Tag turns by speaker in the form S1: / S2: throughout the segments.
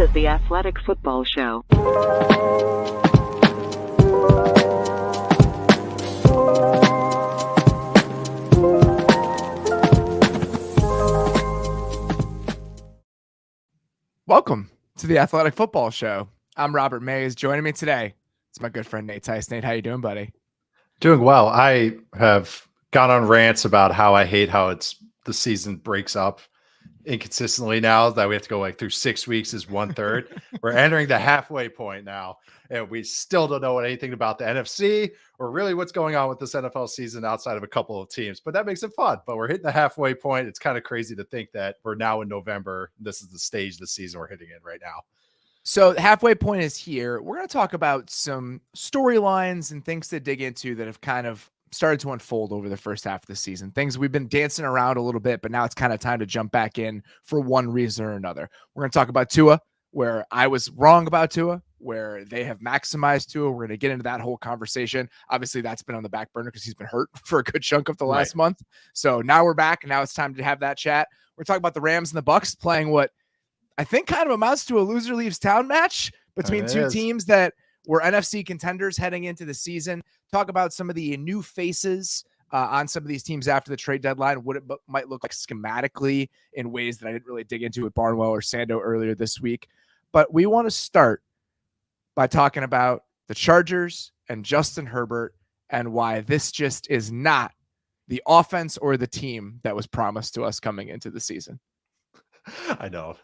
S1: is the Athletic Football Show.
S2: Welcome to the Athletic Football Show. I'm Robert Mays. Joining me today, it's my good friend Nate Tice. Nate, how you doing, buddy?
S3: Doing well. I have gone on rants about how I hate how the season breaks up inconsistently now that we have to go through 6 weeks is 1/3. We're entering the halfway point now, and we still don't know anything about the NFC or really what's going on with this NFL season outside of a couple of teams, but that makes it fun. But we're hitting the halfway point. It's kind of crazy to think that we're now in November. This is the stage of the season we're hitting in right now.
S2: So the halfway point is here. We're going to talk about some storylines and things to dig into that have kind of started to unfold over the first half of the season. Things we've been dancing around a little bit, but now it's kind of time to jump back in for one reason or another. We're going to talk about Tua, where I was wrong about Tua, where they have maximized Tua. We're going to get into that whole conversation. Obviously, that's been on the back burner because he's been hurt for a good chunk of the last month. So now we're back, and now it's time to have that chat. We're talking about the Rams and the Bucs playing what I think kind of amounts to a loser leaves town match between two teams that were NFC contenders heading into the season. Talk about some of the new faces on some of these teams after the trade deadline, what it might look like schematically in ways that I didn't really dig into with Barnwell or Sando earlier this week. But we want to start by talking about the Chargers and Justin Herbert and why this just is not the offense or the team that was promised to us coming into the season.
S3: I know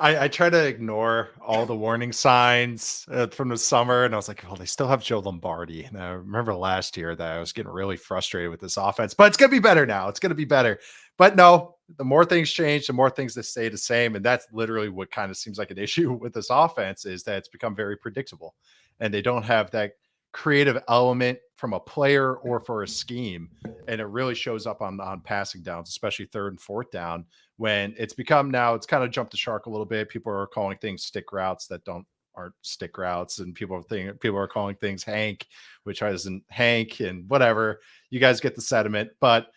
S3: I try to ignore all the warning signs from the summer, and I was like, well, they still have Joe Lombardi. And I remember last year that I was getting really frustrated with this offense, but it's going to be better now. It's going to be better. But no, the more things change, the more things that stay the same. And that's literally what kind of seems like an issue with this offense, is that it's become very predictable and they don't have that creative element from a player or for a scheme. And it really shows up on passing downs, especially third and fourth down, when it's become now it's kind of jumped the shark a little bit. People are calling things stick routes that aren't stick routes. And people are calling things Hank, which isn't Hank, and whatever. You guys get the sentiment. But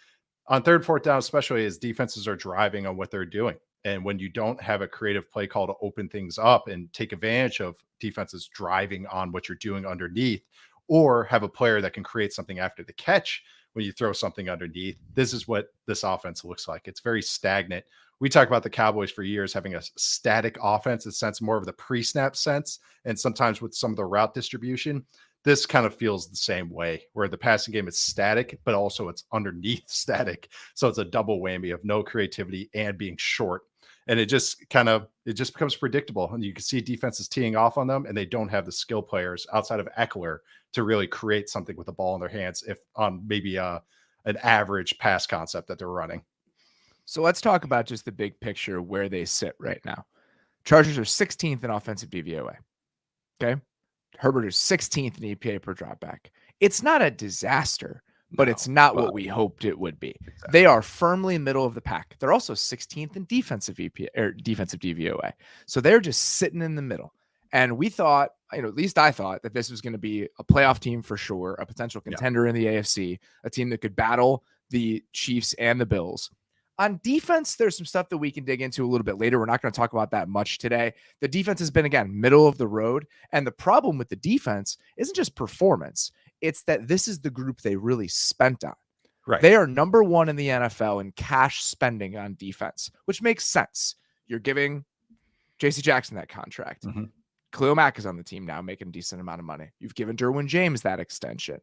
S3: on third, fourth down, especially as defenses are driving on what they're doing. And when you don't have a creative play call to open things up and take advantage of defenses driving on what you're doing underneath, or have a player that can create something after the catch when you throw something underneath, this is what this offense looks like. It's very stagnant. We talk about the Cowboys for years having a static offense, a sense more of the pre-snap sense, and sometimes with some of the route distribution. This kind of feels the same way, where the passing game is static, but also it's underneath static. So it's a double whammy of no creativity and being short. And it just becomes predictable. And you can see defenses teeing off on them, and they don't have the skill players outside of Eckler to really create something with the ball in their hands, if on maybe an average pass concept that they're running.
S2: So let's talk about just the big picture where they sit right now. Chargers are 16th in offensive DVOA. Okay. Herbert is 16th in EPA per dropback. It's not a disaster, but it's not what we hoped it would be. Exactly. They are firmly middle of the pack. They're also 16th in defensive EPA or defensive DVOA. So they're just sitting in the middle. And we thought, at least I thought, that this was going to be a playoff team for sure, a potential contender in the AFC, a team that could battle the Chiefs and the Bills. On defense, there's some stuff that we can dig into a little bit later. We're not going to talk about that much today. The defense has been, again, middle of the road. And the problem with the defense isn't just performance. It's that this is the group they really spent on. Right. They are number one in the NFL in cash spending on defense, which makes sense. You're giving J.C. Jackson that contract. Mm-hmm. Khalil Mack is on the team now, making a decent amount of money. You've given Derwin James that extension.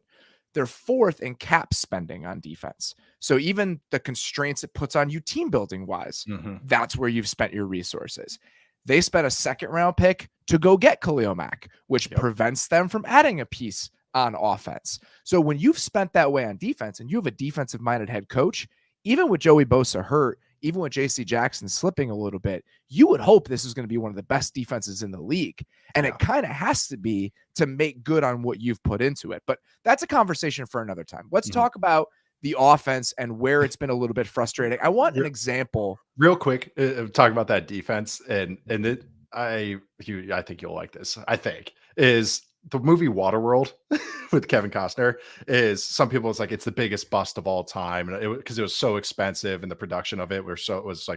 S2: They're fourth in cap spending on defense. So even the constraints it puts on you team building wise, that's where you've spent your resources. They spent a second round pick to go get Khalil Mack, which prevents them from adding a piece on offense. So when you've spent that way on defense and you have a defensive minded head coach, even with Joey Bosa hurt, even with J.C. Jackson slipping a little bit, you would hope this is going to be one of the best defenses in the league. And it kind of has to be to make good on what you've put into it. But that's a conversation for another time. Let's talk about the offense and where it's been a little bit frustrating. I want an example.
S3: Real quick, talking about that defense. I think you'll like this, is the movie Waterworld with Kevin Costner. Is some people, it's like it's the biggest bust of all time, and because it was so expensive and the production of it was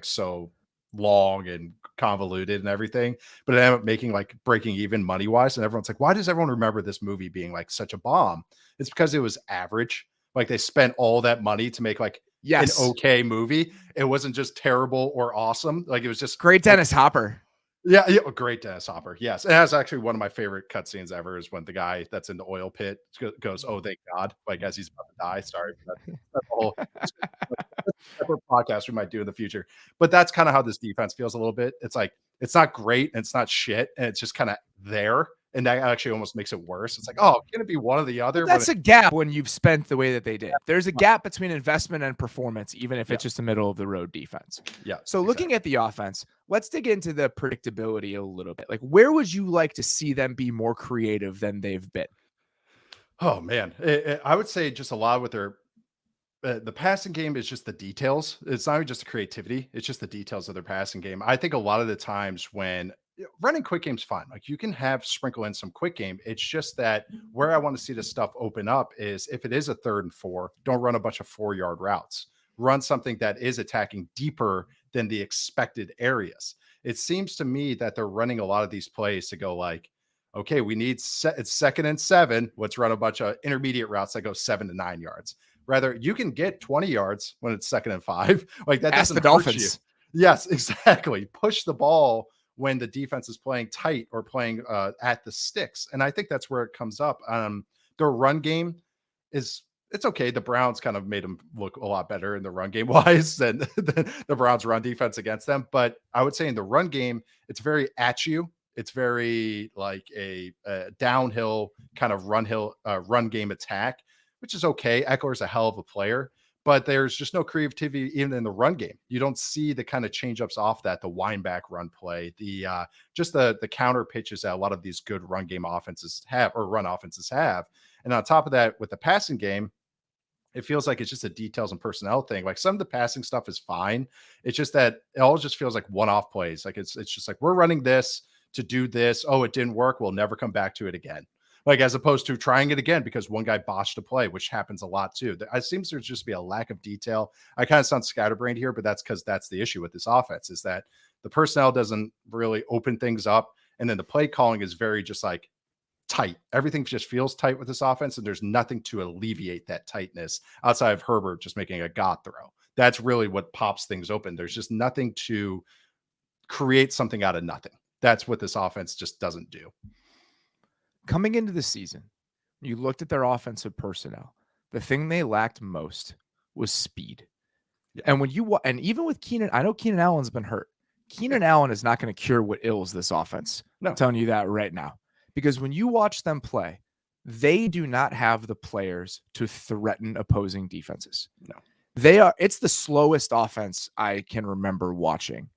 S3: so long and convoluted and everything, but it ended up making like breaking even money wise. And everyone's like, why does everyone remember this movie being like such a bomb? It's because it was average. Like they spent all that money to make like an okay movie. It wasn't just terrible or awesome. Like it was just
S2: great. Dennis Hopper.
S3: Yeah, great Dennis Hopper. Yes, it has actually one of my favorite cutscenes ever is when the guy that's in the oil pit goes, "Oh, thank God!" Like as he's about to die. Sorry, that's the whole separate podcast we might do in the future. But that's kind of how this defense feels a little bit. It's like it's not great and it's not shit, and it's just kind of there. And that actually almost makes it worse. It's like, oh, can it be one or the other?
S2: Well, that's a gap when you've spent the way that they did. There's a gap between investment and performance, even if it's just a middle of the road defense.
S3: Yeah.
S2: So looking at the offense, let's dig into the predictability a little bit. Like, where would you like to see them be more creative than they've been?
S3: Oh man, I would say just a lot with their the passing game is just the details. It's not even just the creativity; it's just the details of their passing game. I think a lot of the times when running quick game's fine. Like you can have sprinkle in some quick game. It's just that where I want to see this stuff open up is if it is a 3rd and 4, don't run a bunch of 4-yard routes. Run something that is attacking deeper than the expected areas. It seems to me that they're running a lot of these plays to go like, okay, we need it's 2nd and 7. Let's run a bunch of intermediate routes that go 7 to 9 yards. Rather, you can get 20 yards when it's 2nd and 5. Like that doesn't hurt
S2: Dolphins.
S3: you. Yes, exactly. Push the ball when the defense is playing tight or playing at the sticks. And I think that's where it comes up. Their run game it's okay. The Browns kind of made them look a lot better in the run game wise than the Browns run defense against them. But I would say in the run game, it's very at you. It's very like a downhill kind of run game attack, which is okay. Eckler's a hell of a player, but there's just no creativity even in the run game. You don't see the kind of change ups off that, the wind back run play, the counter pitches that a lot of these good run game offenses have or run offenses have. And on top of that, with the passing game, it feels like it's just a details and personnel thing. Like some of the passing stuff is fine. It's just that it all just feels like one-off plays. Like it's just like we're running this to do this. Oh, it didn't work. We'll never come back to it again. Like as opposed to trying it again because one guy botched a play, which happens a lot too. It seems there's just be a lack of detail. I kind of sound scatterbrained here, but that's because that's the issue with this offense is that the personnel doesn't really open things up. And then the play calling is very just like tight. Everything just feels tight with this offense. And there's nothing to alleviate that tightness outside of Herbert just making a God throw. That's really what pops things open. There's just nothing to create something out of nothing. That's what this offense just doesn't do.
S2: Coming into the season, you looked at their offensive personnel. The thing they lacked most was speed. Yeah. And and even with Keenan, I know Keenan Allen's been hurt. Keenan Allen is not going to cure what ails this offense. No. I'm telling you that right now. Because when you watch them play, they do not have the players to threaten opposing defenses. No. It's the slowest offense I can remember watching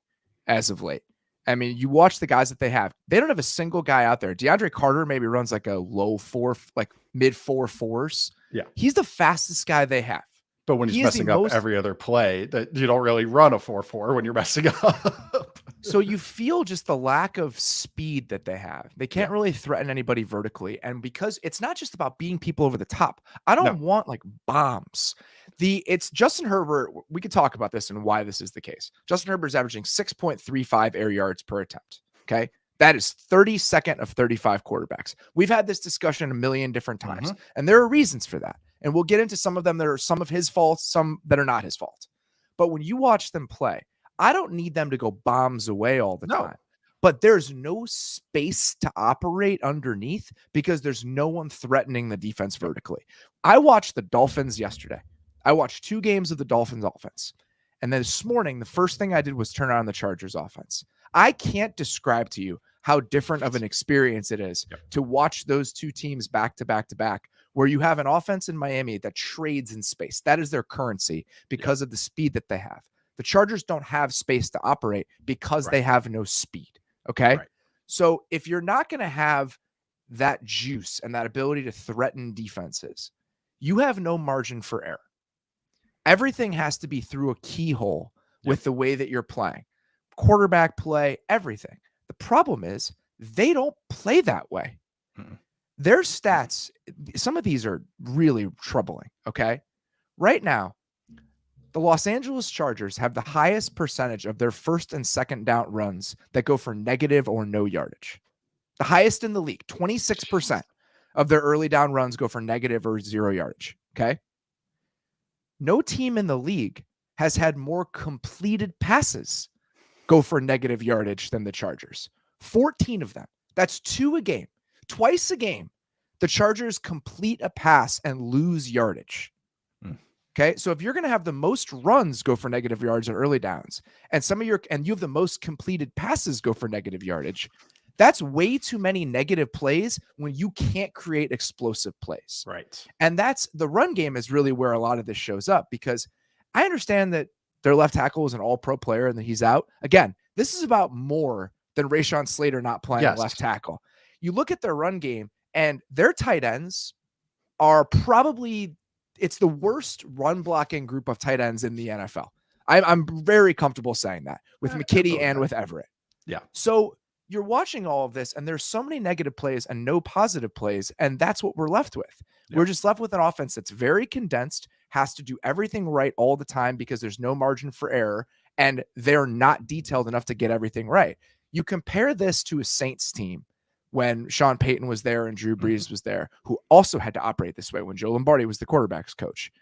S2: as of late. I mean, you watch the guys that they have. They don't have a single guy out there. DeAndre Carter maybe runs like a low 4, like mid 4.4s.
S3: Yeah.
S2: He's the fastest guy they have.
S3: But when he's messing up every other play, that you don't really run a 4.4 when you're messing up.
S2: So you feel just the lack of speed that they have. They can't really threaten anybody vertically. And because it's not just about beating people over the top. I don't want like bombs. It's Justin Herbert. We could talk about this and why this is the case. Justin Herbert is averaging 6.35 air yards per attempt. Okay. That is 32nd of 35 quarterbacks. We've had this discussion a million different times, and there are reasons for that. And we'll get into some of them that are some of his faults, some that are not his fault. But when you watch them play, I don't need them to go bombs away all the time. But there's no space to operate underneath because there's no one threatening the defense vertically. I watched the Dolphins yesterday. I watched 2 games of the Dolphins offense. And then this morning, the first thing I did was turn on the Chargers offense. I can't describe to you how different of an experience it is to watch those 2 teams back to back to back, where you have an offense in Miami that trades in space. That is their currency because of the speed that they have. The Chargers don't have space to operate because they have no speed. Okay. Right. So if you're not going to have that juice and that ability to threaten defenses, you have no margin for error. Everything has to be through a keyhole with the way that you're playing. Quarterback play, everything. The problem is they don't play that way. Their stats, some of these are really troubling. Okay. Right now, The Los Angeles Chargers have the highest percentage of their first and second down runs that go for negative or no yardage. The highest in the league, 26% of their early down runs go for negative or 0 yardage. Okay. No team in the league has had more completed passes go for negative yardage than the Chargers. 14 of them. That's 2 a game. Twice a game, the Chargers complete a pass and lose yardage. Okay, so if you're going to have the most runs go for negative yards at early downs, and you have the most completed passes go for negative yardage, that's way too many negative plays when you can't create explosive plays.
S3: Right.
S2: And that's the run game is really where a lot of this shows up, because I understand that their left tackle is an all-pro player and that he's out. Again, this is about more than Rashawn Slater not playing left tackle. You look at their run game, and their tight ends are probably, it's the worst run blocking group of tight ends in the NFL. I'm very comfortable saying that with McKitty and with Everett.
S3: Yeah.
S2: So you're watching all of this, and there's so many negative plays and no positive plays, and that's what we're left with. Yeah. We're just left with an offense that's very condensed, has to do everything right all the time because there's no margin for error, and they're not detailed enough to get everything right. You compare this to a Saints team when Sean Payton was there and Drew Brees was there, who also had to operate this way when Joe Lombardi was the quarterback's coach.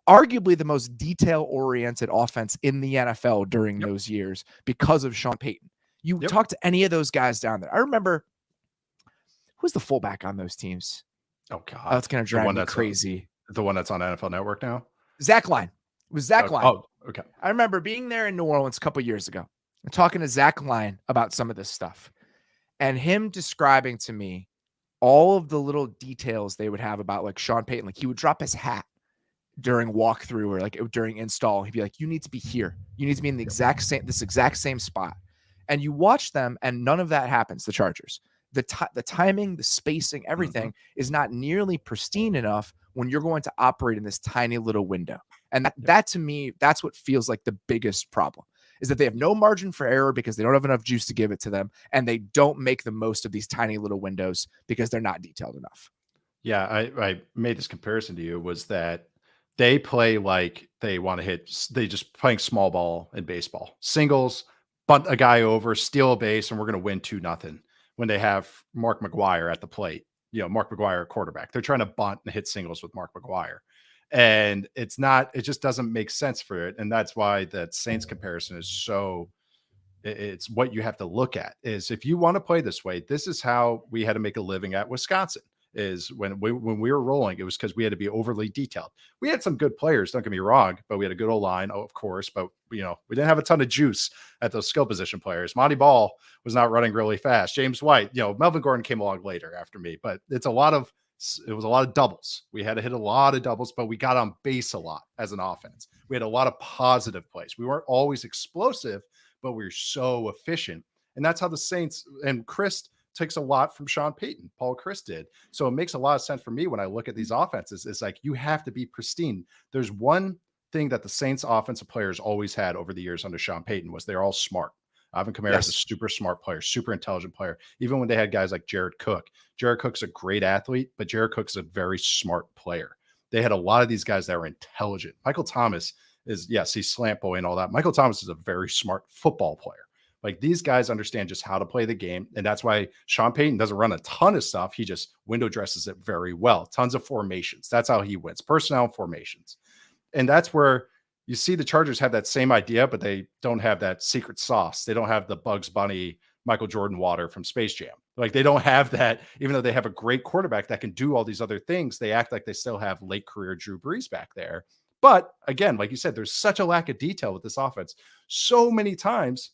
S2: Arguably the most detail-oriented offense in the NFL during those years because of Sean Payton. You talk to any of those guys down there. I remember, who's the fullback on those teams?
S3: Oh, God.
S2: That's going to drive me crazy.
S3: The one that's on NFL Network now?
S2: Zach Line. It was Zach Line.
S3: Oh, okay.
S2: I remember being there in New Orleans a couple years ago and talking to Zach Line about some of this stuff. And him describing to me all of the little details they would have about like Sean Payton. Like he would drop his hat during walkthrough or like during install. He'd be like, you need to be here. You need to be in the exact same spot. And you watch them and none of that happens. The Chargers, the timing, the spacing, everything is not nearly pristine enough when you're going to operate in this tiny little window. And that to me, that's what feels like the biggest problem. Is that they have no margin for error because they don't have enough juice to give it to them, and they don't make the most of these tiny little windows because they're not detailed enough.
S3: Yeah, I made this comparison to you, was that they play like they want to hit, they just playing small ball in baseball. Singles, bunt a guy over, steal a base, and we're going to win 2-0 when they have Mark McGwire at the plate. You know, Mark McGwire, quarterback. They're trying to bunt and hit singles with Mark McGwire. And it just doesn't make sense for it. And that's why that Saints comparison is so, it's what you have to look at is if you want to play this way, this is how we had to make a living at Wisconsin. Is when we were rolling, it was because we had to be overly detailed. We had some good players, don't get me wrong, but we had a good old line, of course, but we didn't have a ton of juice at those skill position players. Monty Ball was not running really fast. James White, Melvin Gordon came along later after me, but it was a lot of doubles. We had to hit a lot of doubles, but we got on base a lot as an offense. We had a lot of positive plays. We weren't always explosive, but we were so efficient. And that's how the Saints and Chris takes a lot from Sean Payton. Paul Chris did. So it makes a lot of sense for me when I look at these offenses. It's like you have to be pristine. There's one thing that the Saints offensive players always had over the years under Sean Payton was they're all smart. Alvin Kamara is a super smart player, super intelligent player. Even when they had guys like Jared Cook. Jared Cook's a great athlete, but Jared Cook's a very smart player. They had a lot of these guys that were intelligent. Michael Thomas is, yes, he's slant boy and all that. Michael Thomas is a very smart football player. Like these guys understand just how to play the game. And that's why Sean Payton doesn't run a ton of stuff. He just window dresses it very well. Tons of formations. That's how he wins. Personnel formations. And that's where you see the Chargers have that same idea, but they don't have that secret sauce. They don't have the Bugs Bunny, Michael Jordan water from Space Jam. Like they don't have that, even though they have a great quarterback that can do all these other things, they act like they still have late career Drew Brees back there. But again, like you said, there's such a lack of detail with this offense. So many times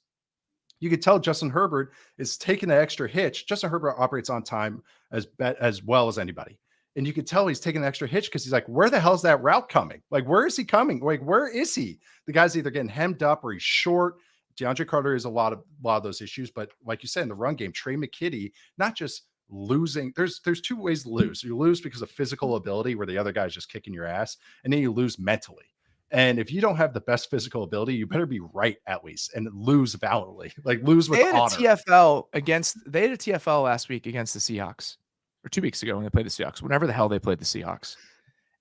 S3: you could tell Justin Herbert is taking the extra hitch. Justin Herbert operates on time as well as anybody. And you could tell he's taking an extra hitch because he's like, where the hell is that route coming? Like, where is he coming? Like, where is he? The guy's either getting hemmed up or he's short. DeAndre Carter is a lot of those issues. But like you said, in the run game, Trey McKitty, not just losing. There's two ways to lose. You lose because of physical ability where the other guy's just kicking your ass. And then you lose mentally. And if you don't have the best physical ability, you better be right at least and lose valiantly, like lose with honor.
S2: They had a TFL last week against the Seahawks, or 2 weeks ago when they played the Seahawks, whenever the hell they played the Seahawks.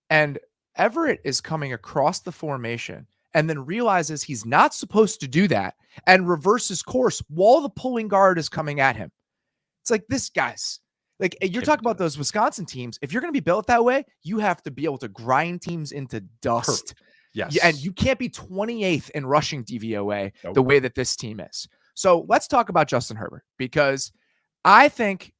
S2: And Everett is coming across the formation and then realizes he's not supposed to do that and reverses course while the pulling guard is coming at him. It's like, this guy's like, you're talking about those Wisconsin teams. If you're going to be built that way, you have to be able to grind teams into dust.
S3: Yes.
S2: And you can't be 28th in rushing DVOA the way that this team is. So let's talk about Justin Herbert, because I think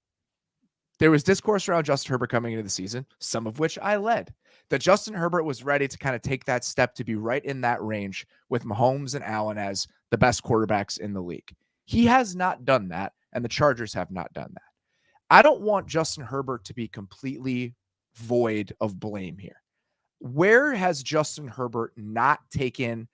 S2: there was discourse around Justin Herbert coming into the season, some of which I led, that Justin Herbert was ready to kind of take that step to be right in that range with Mahomes and Allen as the best quarterbacks in the league. He has not done that, and the Chargers have not done that. I don't want Justin Herbert to be completely void of blame here. Where has Justin Herbert not taken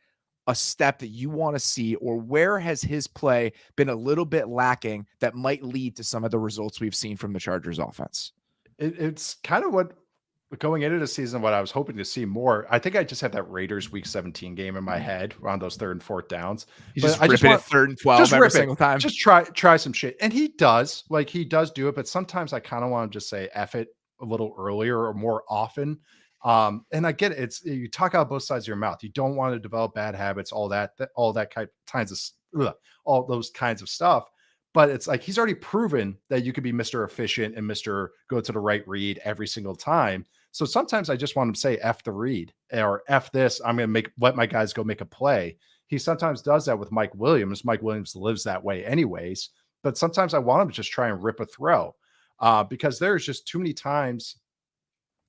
S2: a step that you want to see, or where has his play been a little bit lacking that might lead to some of the results we've seen from the Chargers offense?
S3: It's kind of what going into the season, what I was hoping to see more. I think I just have that Raiders week 17 game in my head around those 3rd and 4th downs.
S2: You just rip it at 3rd and 12 every single time.
S3: Just try some shit. And he does do it, but sometimes I kind of want to just say F it a little earlier or more often. And I get it. It's, you talk out both sides of your mouth. You don't want to develop bad habits, all those kinds of stuff. But it's like, he's already proven that you could be Mr. Efficient and Mr. Go to the right read every single time. So sometimes I just want him to say F the read, or F this. I'm going to let my guys go make a play. He sometimes does that with Mike Williams. Mike Williams lives that way anyways. But sometimes I want him to just try and rip a throw, because there's just too many times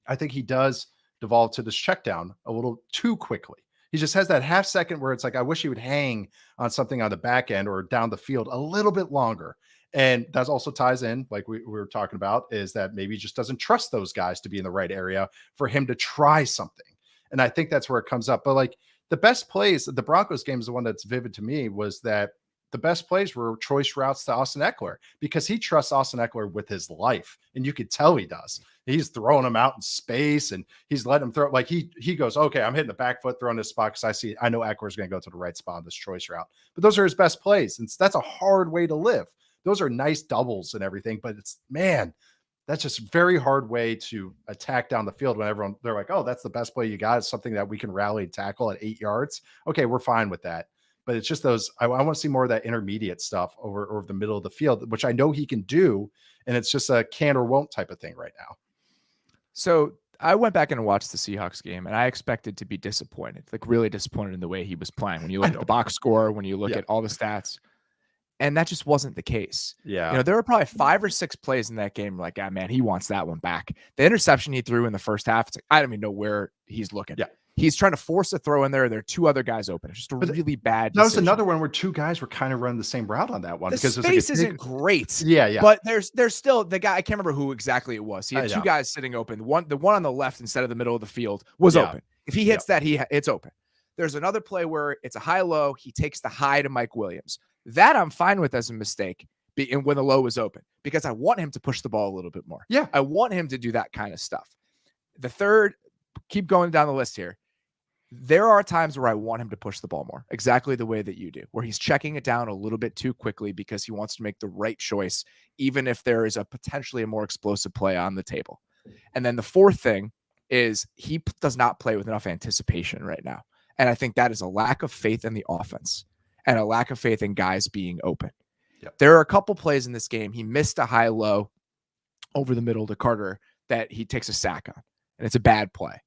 S3: I think he does devolve to this check down a little too quickly. He just has that half second where it's like, I wish he would hang on something on the back end or down the field a little bit longer. And that also ties in, like we were talking about, is that maybe he just doesn't trust those guys to be in the right area for him to try something. And I think that's where it comes up. But like, the best plays, the Broncos game is the one that's vivid to me, was that the best plays were choice routes to Austin Eckler, because he trusts Austin Eckler with his life. And you could tell he does. He's throwing him out in space, and he's letting him throw. Like he goes, okay, I'm hitting the back foot, throwing this spot because I know Eckler's going to go to the right spot on this choice route. But those are his best plays. And that's a hard way to live. Those are nice doubles and everything, but it's, man, that's just a very hard way to attack down the field when they're like, oh, that's the best play you got. It's something that we can rally and tackle at 8 yards. Okay, we're fine with that. But it's just those, I want to see more of that intermediate stuff over the middle of the field, which I know he can do. And it's just a can or won't type of thing right now.
S2: So I went back and watched the Seahawks game, and I expected to be disappointed, like really disappointed in the way he was playing. When you look at the box score, when you look at all the stats, and that just wasn't the case.
S3: Yeah.
S2: You know, there were probably 5 or 6 plays in that game. Like, ah, man, he wants that one back. The interception he threw in the first half, it's like, I don't even know where he's looking.
S3: Yeah.
S2: He's trying to force a throw in there. There are 2 other guys open. It's just a really bad decision.
S3: That was another one where 2 guys were kind of running the same route on that one.
S2: The
S3: because
S2: space isn't great.
S3: Yeah.
S2: But there's still the guy. I can't remember who exactly it was. He had 2 guys sitting open. The one on the left instead of the middle of the field was open. If he hits that, it's open. There's another play where it's a high-low. He takes the high to Mike Williams. That I'm fine with as a mistake, and when the low was open, because I want him to push the ball a little bit more.
S3: Yeah.
S2: I want him to do that kind of stuff. The third, keep going down the list here. There are times where I want him to push the ball more, exactly the way that you do, where he's checking it down a little bit too quickly because he wants to make the right choice, even if there is a potentially a more explosive play on the table. And then the fourth thing is he does not play with enough anticipation right now. And I think that is a lack of faith in the offense and a lack of faith in guys being open.
S3: Yep.
S2: There are a couple plays in this game. He missed a high-low over the middle to Carter that he takes a sack on, and it's a bad play.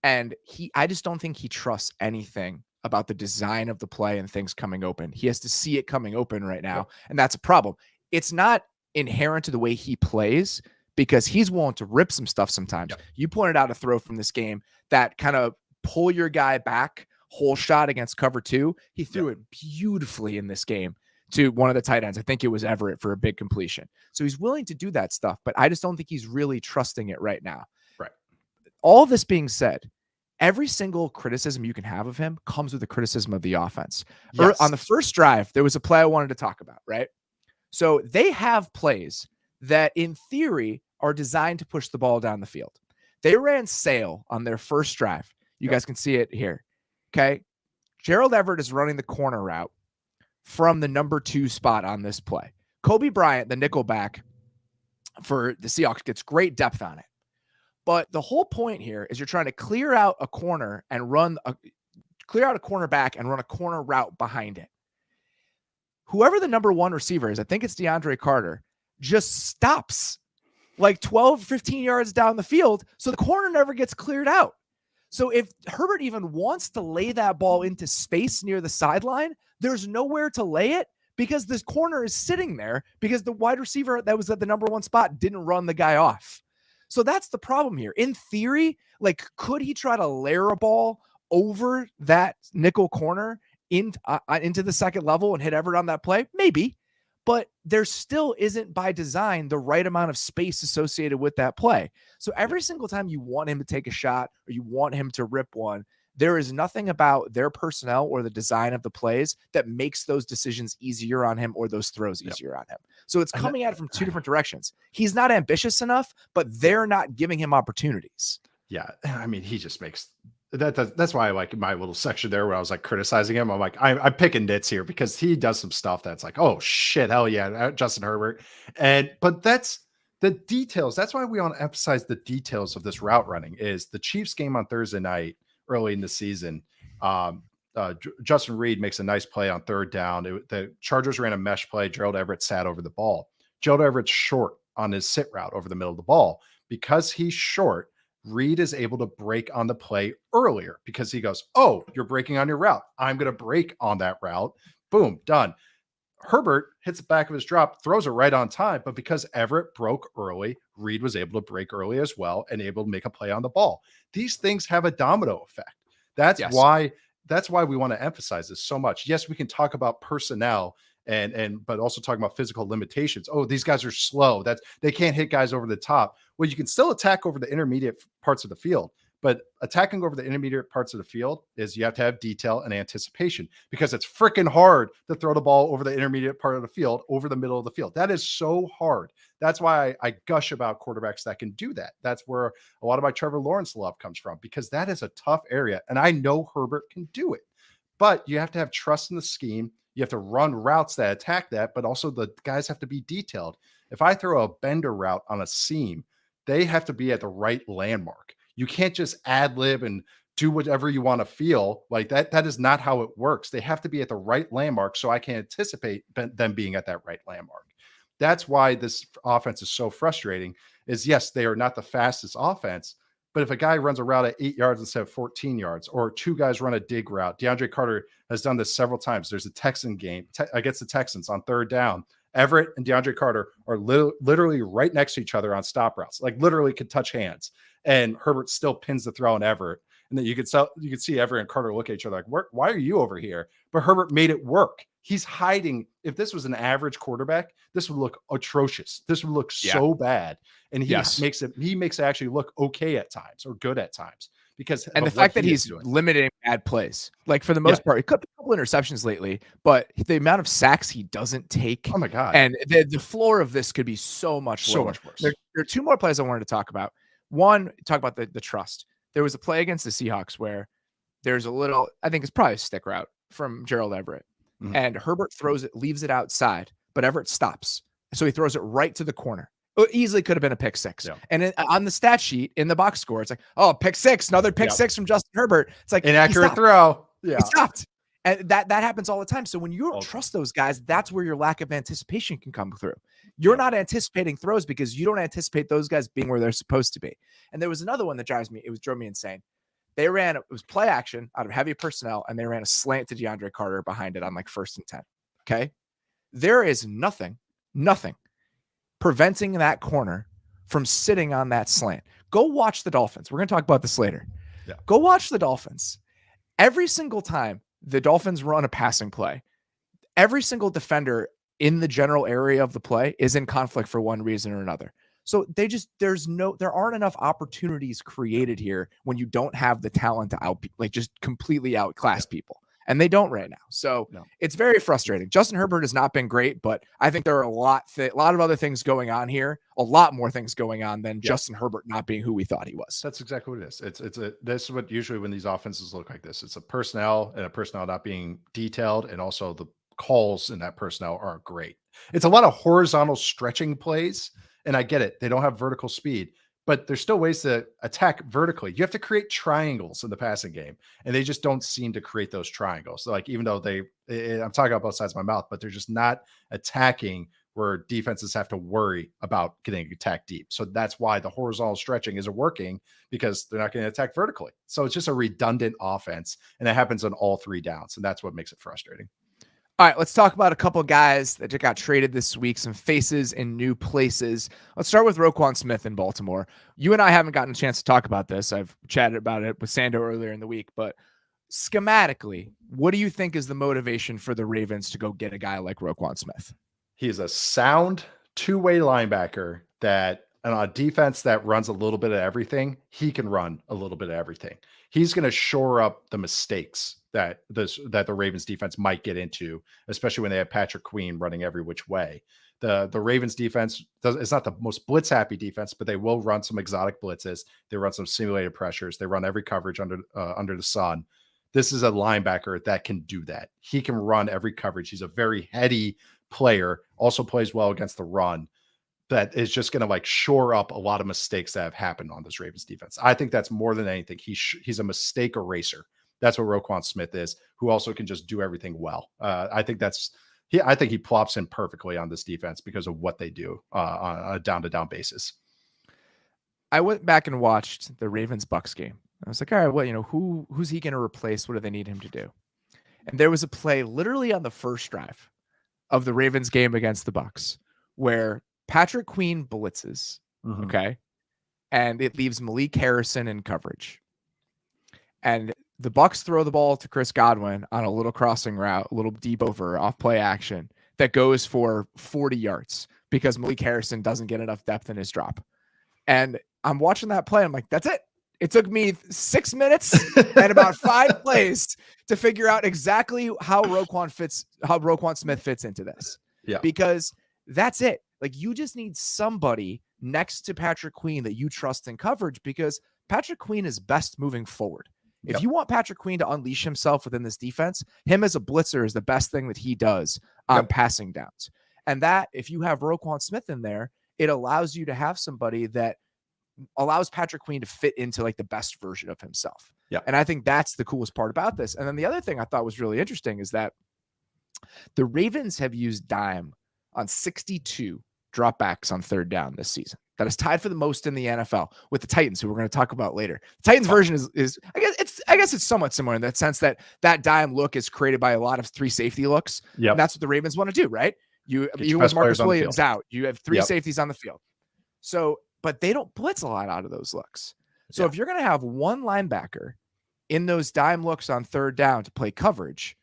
S2: And I just don't think he trusts anything about the design of the play and things coming open. He has to see it coming open right now, and that's a problem. It's not inherent to the way he plays, because he's willing to rip some stuff sometimes. Yep. You pointed out a throw from this game that kind of pull your guy back, whole shot against cover 2. He threw it beautifully in this game to one of the tight ends. I think it was Everett for a big completion. So he's willing to do that stuff, but I just don't think he's really trusting it right now.
S3: Right.
S2: All this being said, every single criticism you can have of him comes with a criticism of the offense.
S3: Yes.
S2: On the first drive, there was a play I wanted to talk about, right? So they have plays that in theory are designed to push the ball down the field. They ran sail on their first drive. You guys can see it here. Okay. Gerald Everett is running the corner route from the number 2 spot on this play. Kobe Bryant, the nickelback for the Seahawks, gets great depth on it. But the whole point here is you're trying to clear out a corner and clear out a cornerback and run a corner route behind it. Whoever the number one receiver is, I think it's DeAndre Carter, just stops like 12, 15 yards down the field. So the corner never gets cleared out. So if Herbert even wants to lay that ball into space near the sideline, there's nowhere to lay it because this corner is sitting there because the wide receiver that was at the number one spot didn't run the guy off. So that's the problem here. In theory, like, could he try to layer a ball over that nickel corner into the second level and hit Everett on that play? Maybe, but there still isn't by design the right amount of space associated with that play. So every single time you want him to take a shot or you want him to rip one, there is nothing about their personnel or the design of the plays that makes those decisions easier on him or those throws easier on him. So it's coming at it from two different directions. He's not ambitious enough, but they're not giving him opportunities.
S3: Yeah. I mean, he just makes that's why I like my little section there where I was like criticizing him. I'm like, I'm picking nits here because he does some stuff that's like, oh shit, hell yeah, Justin Herbert. But that's the details. That's why we want to emphasize the details of this route running. Is the Chiefs game on Thursday night early in the season. Justin Reed makes a nice play on third down. The Chargers ran a mesh play. Gerald Everett sat over the ball. Gerald Everett's short on his sit route over the middle of the ball. Because he's short, Reed is able to break on the play earlier because he goes, oh, you're breaking on your route. I'm going to break on that route. Boom, done. Herbert hits the back of his drop, throws it right on time, but because Everett broke early, Reed was able to break early as well and able to make a play on the ball. These things have a domino effect. That's why we want to emphasize this so much. Yes, we can talk about personnel but also talking about physical limitations. Oh, these guys are slow. They can't hit guys over the top. Well, you can still attack over the intermediate parts of the field, but attacking over the intermediate parts of the field is you have to have detail and anticipation because it's freaking hard to throw the ball over the intermediate part of the field, over the middle of the field. That is so hard. That's why I gush about quarterbacks that can do that. That's where a lot of my Trevor Lawrence love comes from because that is a tough area. And I know Herbert can do it, but you have to have trust in the scheme. You have to run routes that attack that, but also the guys have to be detailed. If I throw a bender route on a seam, they have to be at the right landmark. You can't just ad lib and do whatever you want to feel like that. That is not how it works. They have to be at the right landmark so I can anticipate them being at that right landmark. That's why this offense is so frustrating is yes, they are not the fastest offense, but if a guy runs a route at 8 yards instead of 14 yards, or two guys run a dig route, DeAndre Carter has done this several times. There's a Texan game against the Texans on third down. Everett and DeAndre Carter are literally right next to each other on stop routes, like literally could touch hands. And Herbert still pins the throw on Everett. And then you could see Everett and Carter look at each other like, why are you over here? But Herbert made it work. He's hiding. If this was an average quarterback, this would look atrocious. This would look so bad. And he makes it actually look okay at times or good at times because
S2: the fact that he's limiting bad plays, like for the most part, it could be a couple interceptions lately, but the amount of sacks he doesn't take.
S3: Oh my God.
S2: And the floor of this could be so much lower.
S3: Worse.
S2: There are two more plays I wanted to talk about. One, talk about the trust. There was a play against the Seahawks where there's a little, I think it's probably a stick route from Gerald Everett. Mm-hmm. And Herbert throws it, leaves it outside, but Everett stops. So he throws it right to the corner. It easily could have been a pick six. Yeah. And on the stat sheet in the box score, it's like, oh, pick six, another pick six from Justin Herbert. It's like
S3: inaccurate throw.
S2: Yeah. He stopped. And that happens all the time. So when you don't trust those guys, that's where your lack of anticipation can come through. You're not anticipating throws because you don't anticipate those guys being where they're supposed to be. And there was another one that drove me insane. It was play action out of heavy personnel, and they ran a slant to DeAndre Carter behind it on like 1st and 10. Okay. There is nothing preventing that corner from sitting on that slant. Go watch the Dolphins. We're going to talk about this later. Yeah. Go watch the Dolphins. Every single time the Dolphins run a passing play, every single defender in the general area of the play is in conflict for one reason or another. So there aren't enough opportunities created here when you don't have the talent to just completely outclass people. And they don't right now. So it's very frustrating. Justin Herbert has not been great, but I think there are a lot of other things going on here, a lot more things going on than Justin Herbert not being who we thought he was.
S3: That's exactly what it is. This is what usually when these offenses look like this, it's a personnel not being detailed. And also the calls in that personnel aren't great. It's a lot of horizontal stretching plays. And I get it. They don't have vertical speed, but there's still ways to attack vertically. You have to create triangles in the passing game, and they just don't seem to create those triangles. So like, even though I'm talking about both sides of my mouth, but they're just not attacking where defenses have to worry about getting attacked deep. So that's why the horizontal stretching isn't working, because they're not getting attacked vertically. So it's just a redundant offense, and it happens on all three downs, and that's what makes it frustrating.
S2: All right, let's talk about a couple of guys that got traded this week, some faces in new places. Let's start with Roquan Smith in Baltimore. You and I haven't gotten a chance to talk about this. I've chatted about it with Sando earlier in the week, but schematically, what do you think is the motivation for the Ravens to go get a guy like Roquan Smith?
S3: He's a sound two-way linebacker that, and on a defense that runs a little bit of everything, he can run a little bit of everything. He's going to shore up the mistakes that the Ravens defense might get into, especially when they have Patrick Queen running every which way. The Ravens defense it's not the most blitz happy defense, but they will run some exotic blitzes. They run some simulated pressures. They run every coverage under the sun. This is a linebacker that can do that. He can run every coverage. He's a very heady player, also plays well against the run. That is just going to like shore up a lot of mistakes that have happened on this Ravens defense. I think that's more than anything. He's a mistake eraser. That's what Roquan Smith is, who also can just do everything well. I think he plops in perfectly on this defense because of what they do on a down-to-down basis.
S2: I went back and watched the Ravens-Bucs game. I was like, all right, well, who's he going to replace? What do they need him to do? And there was a play literally on the first drive of the Ravens game against the Bucs where Patrick Queen blitzes, okay? And it leaves Malik Harrison in coverage. And the Bucs throw the ball to Chris Godwin on a little crossing route, a little deep over off play action that goes for 40 yards because Malik Harrison doesn't get enough depth in his drop. And I'm watching that play. I'm like, that's it. It took me 6 minutes and about 5 plays to figure out exactly how Roquan Smith fits into this.
S3: Yeah.
S2: Because that's it. Like, you just need somebody next to Patrick Queen that you trust in coverage, because Patrick Queen is best moving forward. If you want Patrick Queen to unleash himself within this defense, him as a blitzer is the best thing that he does on passing downs. And that, if you have Roquan Smith in there, it allows you to have somebody that allows Patrick Queen to fit into like the best version of himself.
S3: Yeah.
S2: And I think that's the coolest part about this. And then the other thing I thought was really interesting is that the Ravens have used dime on 62 dropbacks on third down this season. That is tied for the most in the NFL with the Titans, who we're going to talk about later. The Titans version is I guess it's somewhat similar in that sense that dime look is created by a lot of 3 safety looks.
S3: Yeah.
S2: And that's what the Ravens want to do, right? You with Marcus Williams out, you have 3 safeties on the field. So, but they don't blitz a lot out of those looks. So if you're going to have one linebacker in those dime looks on third down to play coverage,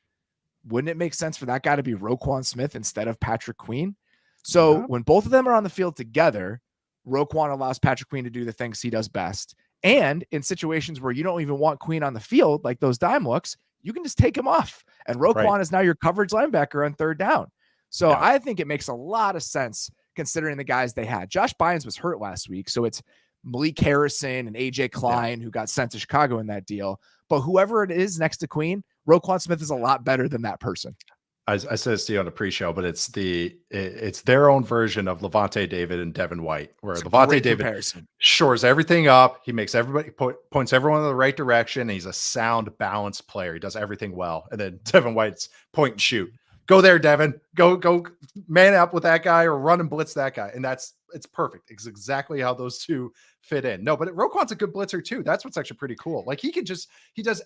S2: wouldn't it make sense for that guy to be Roquan Smith instead of Patrick Queen? So when both of them are on the field together, Roquan allows Patrick Queen to do the things he does best. And in situations where you don't even want Queen on the field, like those dime looks, you can just take him off. And Roquan is now your coverage linebacker on third down. So I think it makes a lot of sense considering the guys they had. Josh Bynes was hurt last week, so it's Malik Harrison and AJ Klein who got sent to Chicago in that deal. But whoever it is next to Queen, Roquan Smith is a lot better than that person.
S3: I said this to you on the pre-show, but it's their own version of Levante David and Devin White, where Levante David shores everything up. He makes everybody points everyone in the right direction. And he's a sound, balanced player. He does everything well. And then Devin White's point and shoot. Go there, Devin. Go man up with that guy or run and blitz that guy. And it's perfect. It's exactly how those two fit in. No, but Roquan's a good blitzer too. That's what's actually pretty cool. Like he does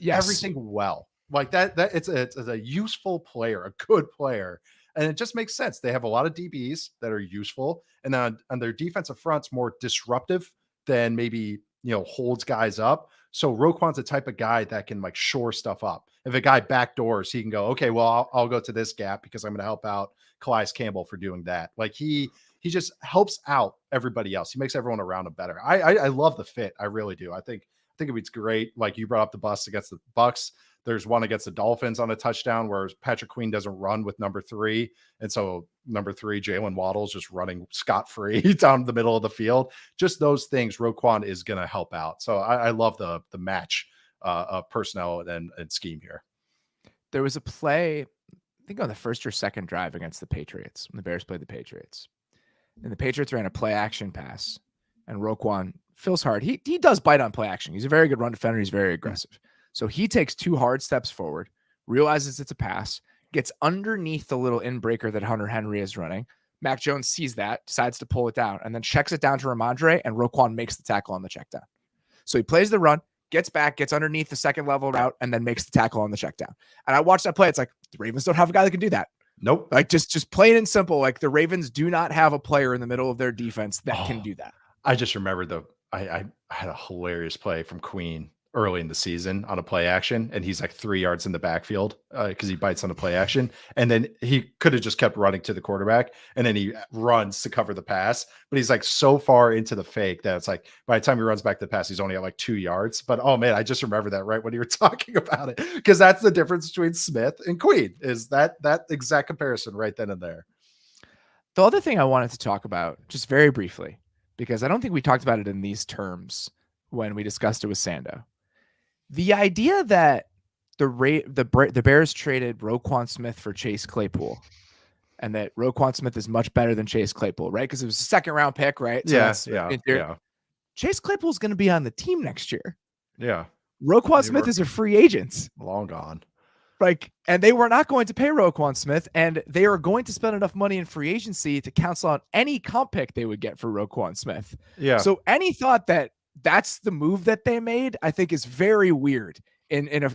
S3: everything well. Like that it's a useful player, a good player. And it just makes sense. They have a lot of DBs that are useful, and then on their defensive front's more disruptive than maybe, holds guys up. So Roquan's the type of guy that can like shore stuff up. If a guy backdoors, he can go, okay, well, I'll go to this gap because I'm going to help out Calais Campbell for doing that. Like he just helps out everybody else. He makes everyone around him better. I love the fit. I really do. I think it's great. Like you brought up the bust against the Bucs. There's one against the Dolphins on a touchdown where Patrick Queen doesn't run with number 3. And so number 3, Jalen Waddle's just running scot-free down the middle of the field. Just those things Roquan is going to help out. So I love the match of personnel and scheme here.
S2: There was a play, I think on the first or second drive against the Patriots, when the Bears played the Patriots. And the Patriots ran a play action pass, and Roquan Phil's hard. He does bite on play action. He's a very good run defender. He's very aggressive. So he takes 2 hard steps forward, realizes it's a pass, gets underneath the little in-breaker that Hunter Henry is running. Mac Jones sees that, decides to pull it down, and then checks it down to Ramondre, and Roquan makes the tackle on the check down. So he plays the run, gets back, gets underneath the second level route, and then makes the tackle on the check down. And I watched that play. It's like, the Ravens don't have a guy that can do that.
S3: Nope.
S2: Like just plain and simple. Like the Ravens do not have a player in the middle of their defense that can do that.
S3: I just remember I had a hilarious play from Queen early in the season on a play action, and he's like 3 yards in the backfield because he bites on a play action, and then he could have just kept running to the quarterback, and then he runs to cover the pass, but he's like so far into the fake that it's like by the time he runs back to the pass, he's only at like 2 yards. But oh man, I just remember that right when you were talking about it, because that's the difference between Smith and Queen, is that exact comparison right then and there.
S2: The other thing I wanted to talk about just very briefly, because I don't think we talked about it in these terms when we discussed it with Sando. The idea that the Bears traded Roquan Smith for Chase Claypool, and that Roquan Smith is much better than Chase Claypool, right? Because it was a 2nd-round pick, right? So
S3: yeah.
S2: Chase Claypool is going to be on the team next year.
S3: Yeah.
S2: Roquan Smith is a free agent.
S3: Long gone.
S2: Like, and they were not going to pay Roquan Smith, and they are going to spend enough money in free agency to cancel out any comp pick they would get for Roquan Smith.
S3: Yeah.
S2: So any thought that that's the move that they made, I think is very weird in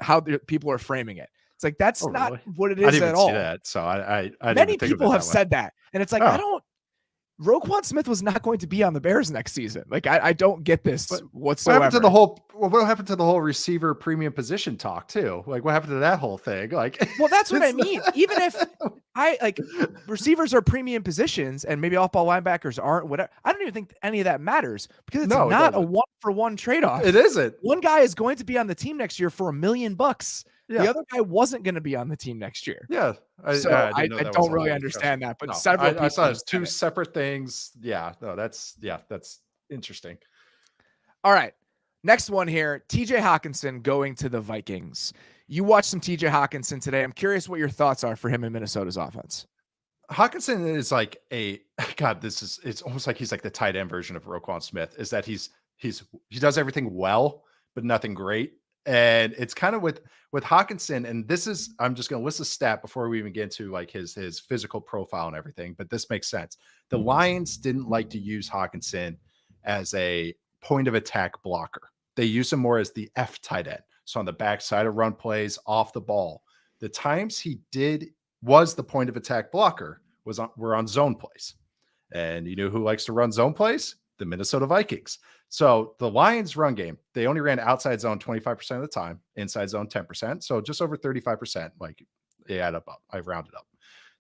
S2: how people are framing it. It's like, that's not really what it is at all.
S3: That, so I
S2: many people have said that, and it's like, Roquan Smith was not going to be on the Bears next season. Like, I don't get this whatsoever.
S3: What happened to the whole receiver premium position talk too? Like, what happened to that whole thing? Like,
S2: well, that's what I mean. Even if receivers are premium positions and maybe off-ball linebackers aren't, whatever, I don't even think any of that matters, because it's not a 1-for-1 trade-off.
S3: It isn't.
S2: One guy is going to be on the team next year for $1 million.
S3: Yeah.
S2: The other guy wasn't going to be on the team next year.
S3: Yeah.
S2: I don't really understand that, but several people.
S3: I saw it as 2 separate things. Yeah. No, that's interesting.
S2: All right. Next one here, T.J. Hockenson going to the Vikings. You watched some T.J. Hockenson today. I'm curious what your thoughts are for him in Minnesota's offense.
S3: Hockenson is like it's almost like he's like the tight end version of Roquan Smith, is that he does everything well, but nothing great. And it's kind of with Hockenson, and this is, I'm just going to list a stat before we even get into like his physical profile and everything, but this makes sense. The Lions didn't like to use Hockenson as a point of attack blocker. They use him more as the F tight end. So on the backside of run plays, off the ball. The times he was the point of attack blocker were on zone plays. And you know who likes to run zone plays? The Minnesota Vikings. So the Lions run game, they only ran outside zone 25% of the time, inside zone 10%. So just over 35%. Like, they add up. I rounded up.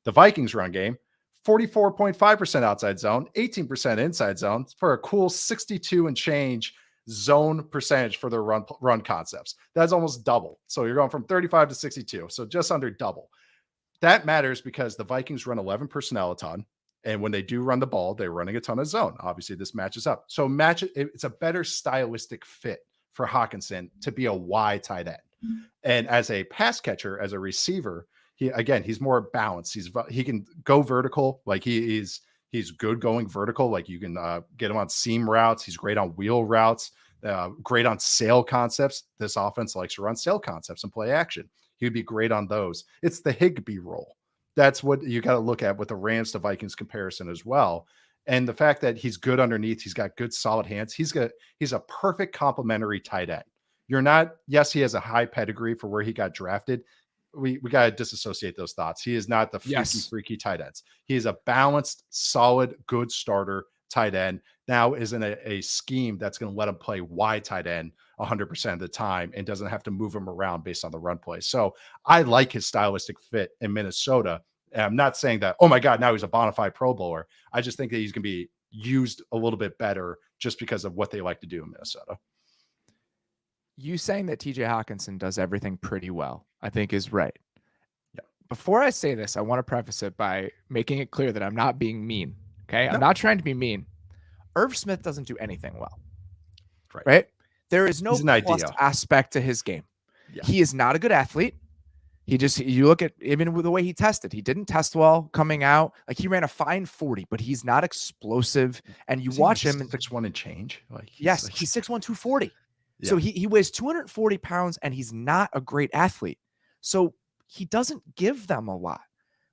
S3: The Vikings run game, 44.5% outside zone, 18% inside zone, for a cool 62 and change zone percentage for their run concepts. That's almost double. So you're going from 35 to 62. So just under double. That matters because the Vikings run 11 personnel a ton. And when they do run the ball, they're running a ton of zone. Obviously, this matches up. So it's a better stylistic fit for Hockenson to be a Y tight end. And as a pass catcher, as a receiver, he's more balanced. He can go vertical. Like, he's good going vertical. Like, you can get him on seam routes. He's great on wheel routes, great on sail concepts. This offense likes to run sail concepts and play action. He would be great on those. It's the Higbee role. That's what you got to look at with the Rams to Vikings comparison as well. And the fact that he's good underneath, he's got good solid hands. He's a perfect complementary tight end. Yes, he has a high pedigree for where he got drafted. We got to disassociate those thoughts. He is not the freaky tight ends. He is a balanced, solid, good starter tight end. Now is in a scheme that's going to let him play wide tight end 100% of the time and doesn't have to move him around based on the run play. So I like his stylistic fit in Minnesota. And I'm not saying that, oh my God, now he's a bona fide Pro Bowler. I just think that he's going to be used a little bit better just because of what they like to do in Minnesota.
S2: You saying that TJ Hockenson does everything pretty well, I think is right.
S3: Yeah.
S2: Before I say this, I want to preface it by making it clear that I'm not being mean. Okay. No. I'm not trying to be mean. Irv Smith doesn't do anything well. Right? There is no plus aspect to his game. Yeah. He is not a good athlete. You look at even with the way he tested, he didn't test well coming out. Like he ran a fine 40, but he's not explosive. And you watch him
S3: 6'1" and change.
S2: He's 6'1", 240.
S3: Yeah.
S2: So he weighs 240 pounds and he's not a great athlete. So he doesn't give them a lot.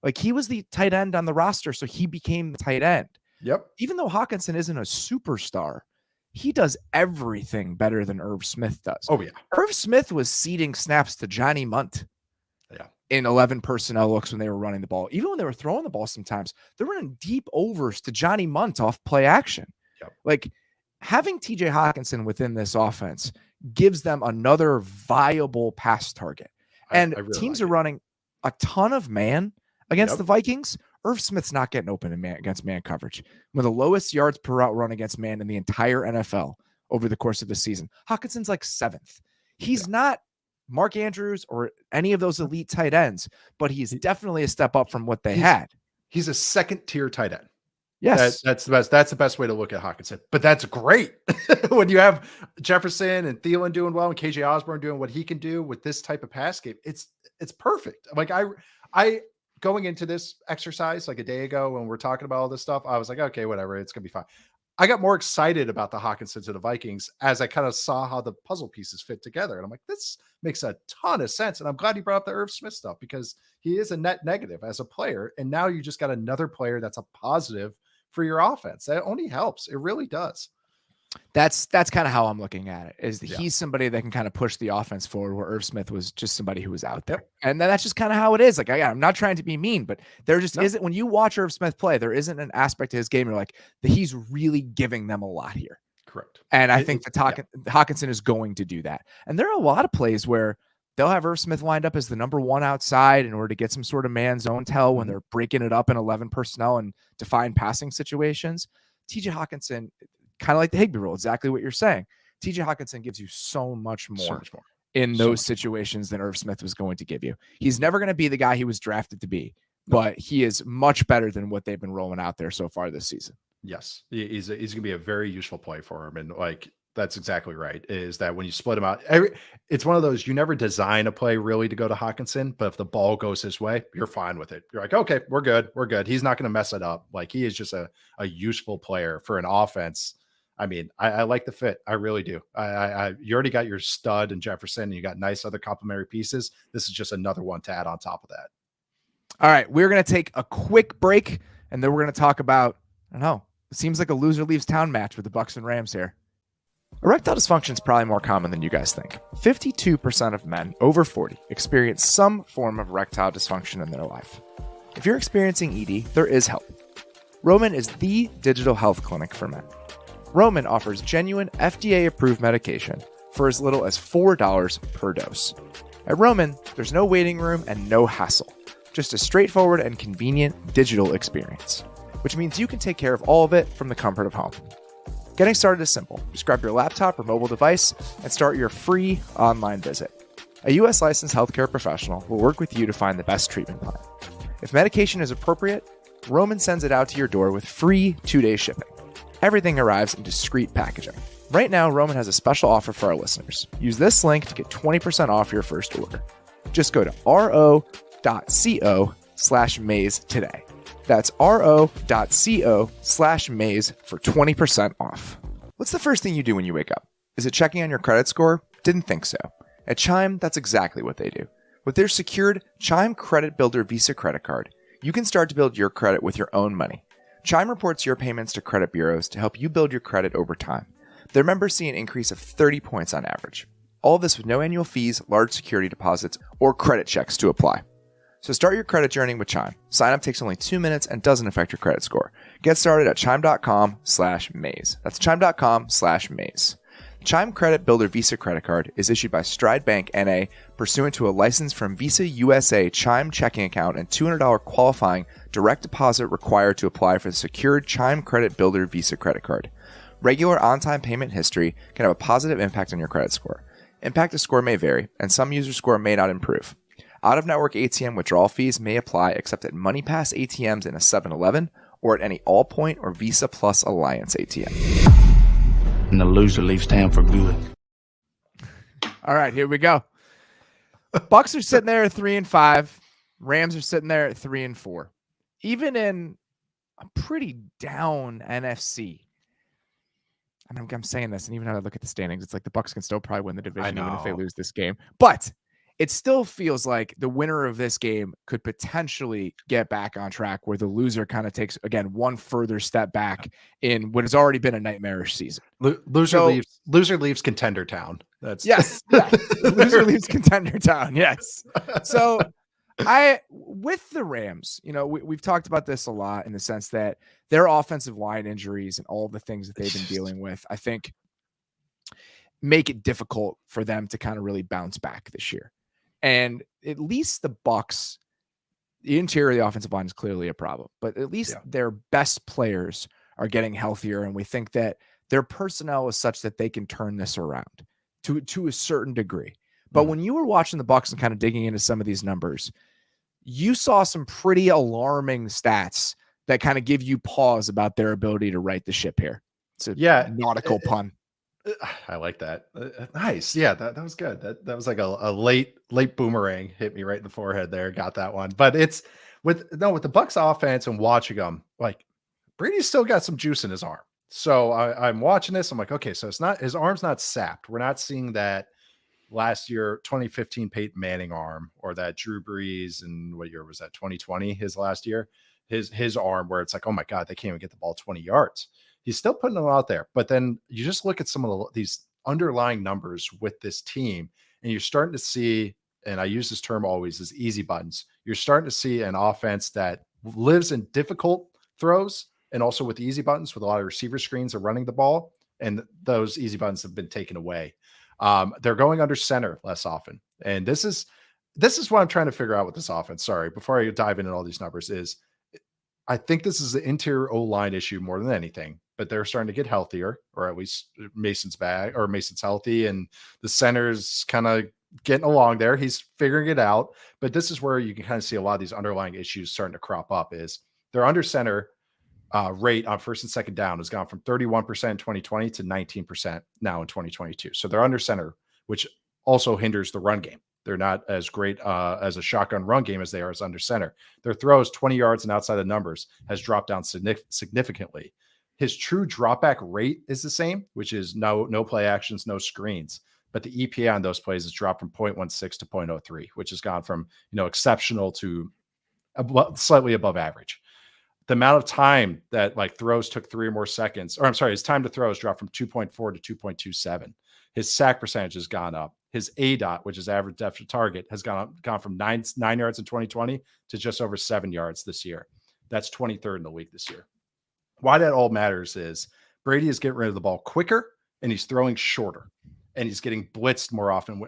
S2: Like he was the tight end on the roster, so he became the tight end.
S3: Yep.
S2: Even though Hockenson isn't a superstar, he does everything better than Irv Smith does.
S3: Oh, yeah.
S2: Irv Smith was ceding snaps to Johnny Munt in 11 personnel looks when they were running the ball. Even when they were throwing the ball sometimes, they're running deep overs to Johnny Munt off play action.
S3: Yep.
S2: Like having T.J. Hockenson within this offense gives them another viable pass target. And teams are running a ton of man against the Vikings. Irv Smith's not getting open against man coverage. One of the lowest yards per route run against man in the entire NFL over the course of the season. Hawkinson's like 7th. He's not Mark Andrews or any of those elite tight ends, but he's definitely a step up from what they had.
S3: He's a second-tier tight end.
S2: Yes.
S3: That's the best. That's the best way to look at Hockenson. But that's great when you have Jefferson and Thielen doing well and KJ Osborne doing what he can do with this type of pass game. It's perfect. Like I going into this exercise like a day ago when we're talking about all this stuff, I was like, okay, whatever, it's gonna be fine. I got more excited about the Hockenson to the Vikings as I kind of saw how the puzzle pieces fit together. And I'm like, this makes a ton of sense. And I'm glad you brought up the Irv Smith stuff because he is a net negative as a player. And now you just got another player that's a positive for your offense. That only helps. It really does.
S2: That's kind of how I'm looking at it, is he's somebody that can kind of push the offense forward, where Irv Smith was just somebody who was out there. And that's just kind of how it is. Like, I'm not trying to be mean, but there just isn't, when you watch Irv Smith play, there isn't an aspect to his game. You're like, he's really giving them a lot here.
S3: Correct.
S2: And I think that Hockenson is going to do that. And there are a lot of plays where they'll have Irv Smith lined up as the number one outside in order to get some sort of man zone tell when they're breaking it up in 11 personnel and defined passing situations. TJ Hockenson, kind of like the Higbee rule, exactly what you're saying. TJ Hockenson gives you so much more in those situations than Irv Smith was going to give you. He's never going to be the guy he was drafted to be, but he is much better than what they've been rolling out there so far this season.
S3: Yes, he's going to be a very useful play for him. And like, that's exactly right, is that when you split him out, it's one of those, you never design a play really to go to Hockenson, but if the ball goes his way, you're fine with it. You're like, okay, we're good. We're good. He's not going to mess it up. Like, he is just a useful player for an offense. I mean, I like the fit. I really do. You already got your stud in Jefferson, and you got nice other complementary pieces. This is just another one to add on top of that.
S2: All right, we're going to take a quick break, and then we're going to talk about, I don't know, it seems like a loser leaves town match with the Bucs and Rams here. Erectile dysfunction is probably more common than you guys think. 52% of men over 40 experience some form of erectile dysfunction in their life. If you're experiencing ED, there is help. Roman is the digital health clinic for men. Roman offers genuine FDA-approved medication for as little as $4 per dose. At Roman, there's no waiting room and no hassle, just a straightforward and convenient digital experience, which means you can take care of all of it from the comfort of home. Getting started is simple. Just grab your laptop or mobile device and start your free online visit. A U.S. licensed healthcare professional will work with you to find the best treatment plan. If medication is appropriate, Roman sends it out to your door with free 2-day shipping. Everything arrives in discreet packaging. Right now, Roman has a special offer for our listeners. Use this link to get 20% off your first order. Just go to ro.co/maze today. That's ro.co/maze for 20% off. What's the first thing you do when you wake up? Is it checking on your credit score? Didn't think so. At Chime, that's exactly what they do. With their secured Chime Credit Builder Visa credit card, you can start to build your credit with your own money. Chime reports your payments to credit bureaus to help you build your credit over time. Their members see an increase of 30 points on average. All this with no annual fees, large security deposits, or credit checks to apply. So start your credit journey with Chime. Sign up takes only 2 minutes and doesn't affect your credit score. Get started at chime.com/maze. That's chime.com/maze. Chime Credit Builder Visa Credit Card is issued by Stride Bank N.A. pursuant to a license from Visa USA Chime checking account and $200 qualifying direct deposit required to apply for the secured Chime Credit Builder Visa Credit Card. Regular on-time payment history can have a positive impact on your credit score. Impact to score may vary, and some user score may not improve. Out-of-network ATM withdrawal fees may apply except at MoneyPass ATMs in a 7-Eleven or at any Allpoint or Visa Plus Alliance ATM.
S4: And the loser leaves town for good.
S2: All right, here we go. Bucks are sitting there at 3-5. Rams are sitting there at 3-4. Even in a pretty down NFC. And I'm saying this, and even when I look at the standings, it's like the Bucks can still probably win the division even if they lose this game. But it still feels like the winner of this game could potentially get back on track, where the loser kind of takes, again, one further step back in what has already been a nightmarish season.
S3: Loser leaves contender town. That's
S2: yes. Loser leaves contender town. Yes. So with the Rams, we've talked about this a lot in the sense that their offensive line injuries and all the things that they've been dealing with, I think, make it difficult for them to kind of really bounce back this year. And at least the Bucs, the interior of the offensive line is clearly a problem, but at least their best players are getting healthier. And we think that their personnel is such that they can turn this around to a certain degree. But when you were watching the Bucs and kind of digging into some of these numbers, you saw some pretty alarming stats that kind of give you pause about their ability to right the ship here. It's a nautical pun.
S3: I like that. Nice. Yeah, that was good. That was like a late boomerang hit me right in the forehead there. Got that one. But it's with the Bucs offense and watching them, like Brady's still got some juice in his arm. So I'm watching this. I'm like, okay, so it's not, his arm's not sapped. We're not seeing that last year, 2015 Peyton Manning arm, or that Drew Brees, and what year was that? 2020, his last year, his arm, where it's like, oh my God, they can't even get the ball 20 yards. He's still putting them out there. But then you just look at some of these underlying numbers with this team, and you're starting to see, and I use this term always, as easy buttons. You're starting to see an offense that lives in difficult throws, and also with easy buttons, with a lot of receiver screens are running the ball, and those easy buttons have been taken away. They're going under center less often. And this is what I'm trying to figure out with this offense. Sorry, before I dive into all these numbers, is I think this is the interior O-line issue more than anything, but they're starting to get healthier, or at least Mason's healthy, and the center's kind of getting along there. He's figuring it out. But this is where you can kind of see a lot of these underlying issues starting to crop up. Is their under center rate on first and second down has gone from 31% in 2020 to 19% now in 2022. So they're under center, which also hinders the run game. They're not as great as a shotgun run game as they are as under center. Their throws 20 yards and outside the numbers has dropped down significantly. His true dropback rate is the same, which is no play actions, no screens. But the EPA on those plays has dropped from 0.16 to 0.03, which has gone from exceptional to slightly above average. The amount of time that throws took 3 or more seconds, his time to throw has dropped from 2.4 to 2.27. His sack percentage has gone up. His ADOT, which is average depth of target, has gone from 9 yards in 2020 to just over 7 yards this year. That's 23rd in the league this year. Why that all matters is Brady is getting rid of the ball quicker, and he's throwing shorter, and he's getting blitzed more often,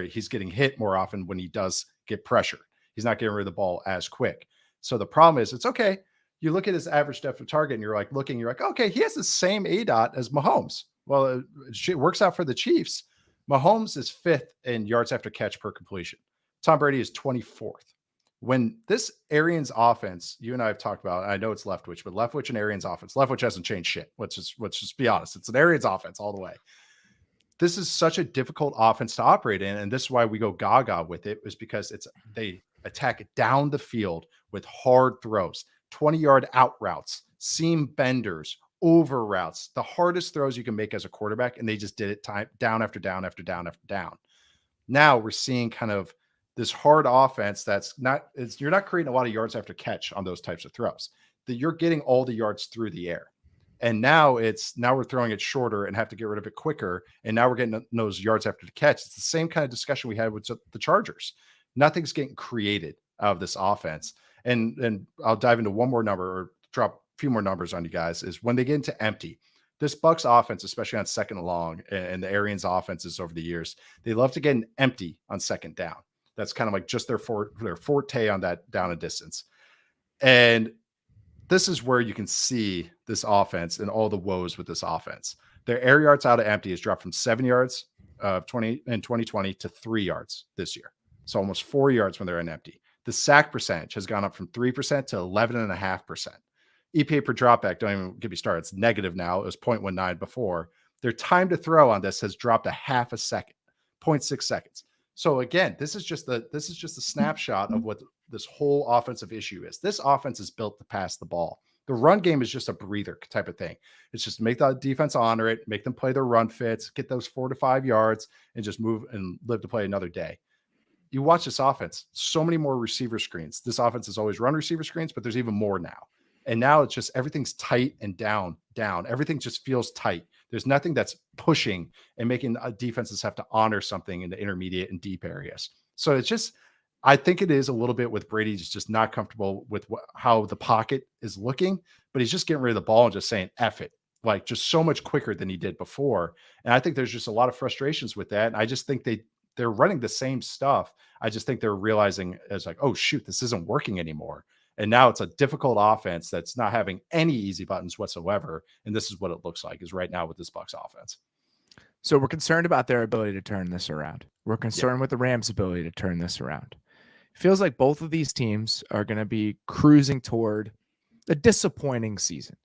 S3: he's getting hit more often when he does get pressure. He's not getting rid of the ball as quick. So the problem is, it's okay. You look at his average depth of target, and you're like, okay, he has the same ADOT as Mahomes. Well, it works out for the Chiefs. Mahomes is 5th in yards after catch per completion. Tom Brady is 24th. When this Arians offense, you and I have talked about, I know it's Leftwich, but Leftwich and Arians offense, Leftwich hasn't changed shit. Let's just be honest. It's an Arians offense all the way. This is such a difficult offense to operate in, and this is why we go gaga with it, is because they attack it down the field with hard throws, 20-yard out routes, seam benders, over routes, the hardest throws you can make as a quarterback, and they just did it down after down after down after down. Now we're seeing kind of this hard offense you're not creating a lot of yards after catch on those types of throws, that you're getting all the yards through the air. And now we're throwing it shorter and have to get rid of it quicker. And now we're getting those yards after the catch. It's the same kind of discussion we had with the Chargers. Nothing's getting created out of this offense. And I'll dive into one more number, or drop a few more numbers on you guys, is when they get into empty, this Bucs offense, especially on second and long, and the Arians offenses over the years, they love to get an empty on second down. That's kind of like just their forte on that down and distance. And this is where you can see this offense and all the woes with this offense. Their air yards out of empty has dropped from 7 yards in 2020 to 3 yards this year. So almost 4 yards when they're in empty. The sack percentage has gone up from 3% to 11.5%. EPA per dropback, don't even get me started. It's negative now. It was 0.19 before. Their time to throw on this has dropped a half a second, 0.6 seconds. So again, this is just a snapshot of what this whole offensive issue is. This offense is built to pass the ball. The run game is just a breather type of thing. It's just make the defense honor it, make them play their run fits, get those 4 to 5 yards, and just move and live to play another day. You watch this offense, so many more receiver screens. This offense has always run receiver screens, but there's even more now. And now it's just everything's tight and down. Everything just feels tight. There's nothing that's pushing and making defenses have to honor something in the intermediate and deep areas. So it's just, I think it is a little bit with Brady just not comfortable with how the pocket is looking, but he's just getting rid of the ball and just saying, F it, like just so much quicker than he did before. And I think there's just a lot of frustrations with that. And I just think they're running the same stuff. I just think they're realizing as like, oh shoot, this isn't working anymore. And now it's a difficult offense that's not having any easy buttons whatsoever. And this is what it looks like is right now with this Bucs offense.
S2: So we're concerned about their ability to turn this around. We're concerned with the Rams' ability to turn this around. It feels like both of these teams are going to be cruising toward a disappointing season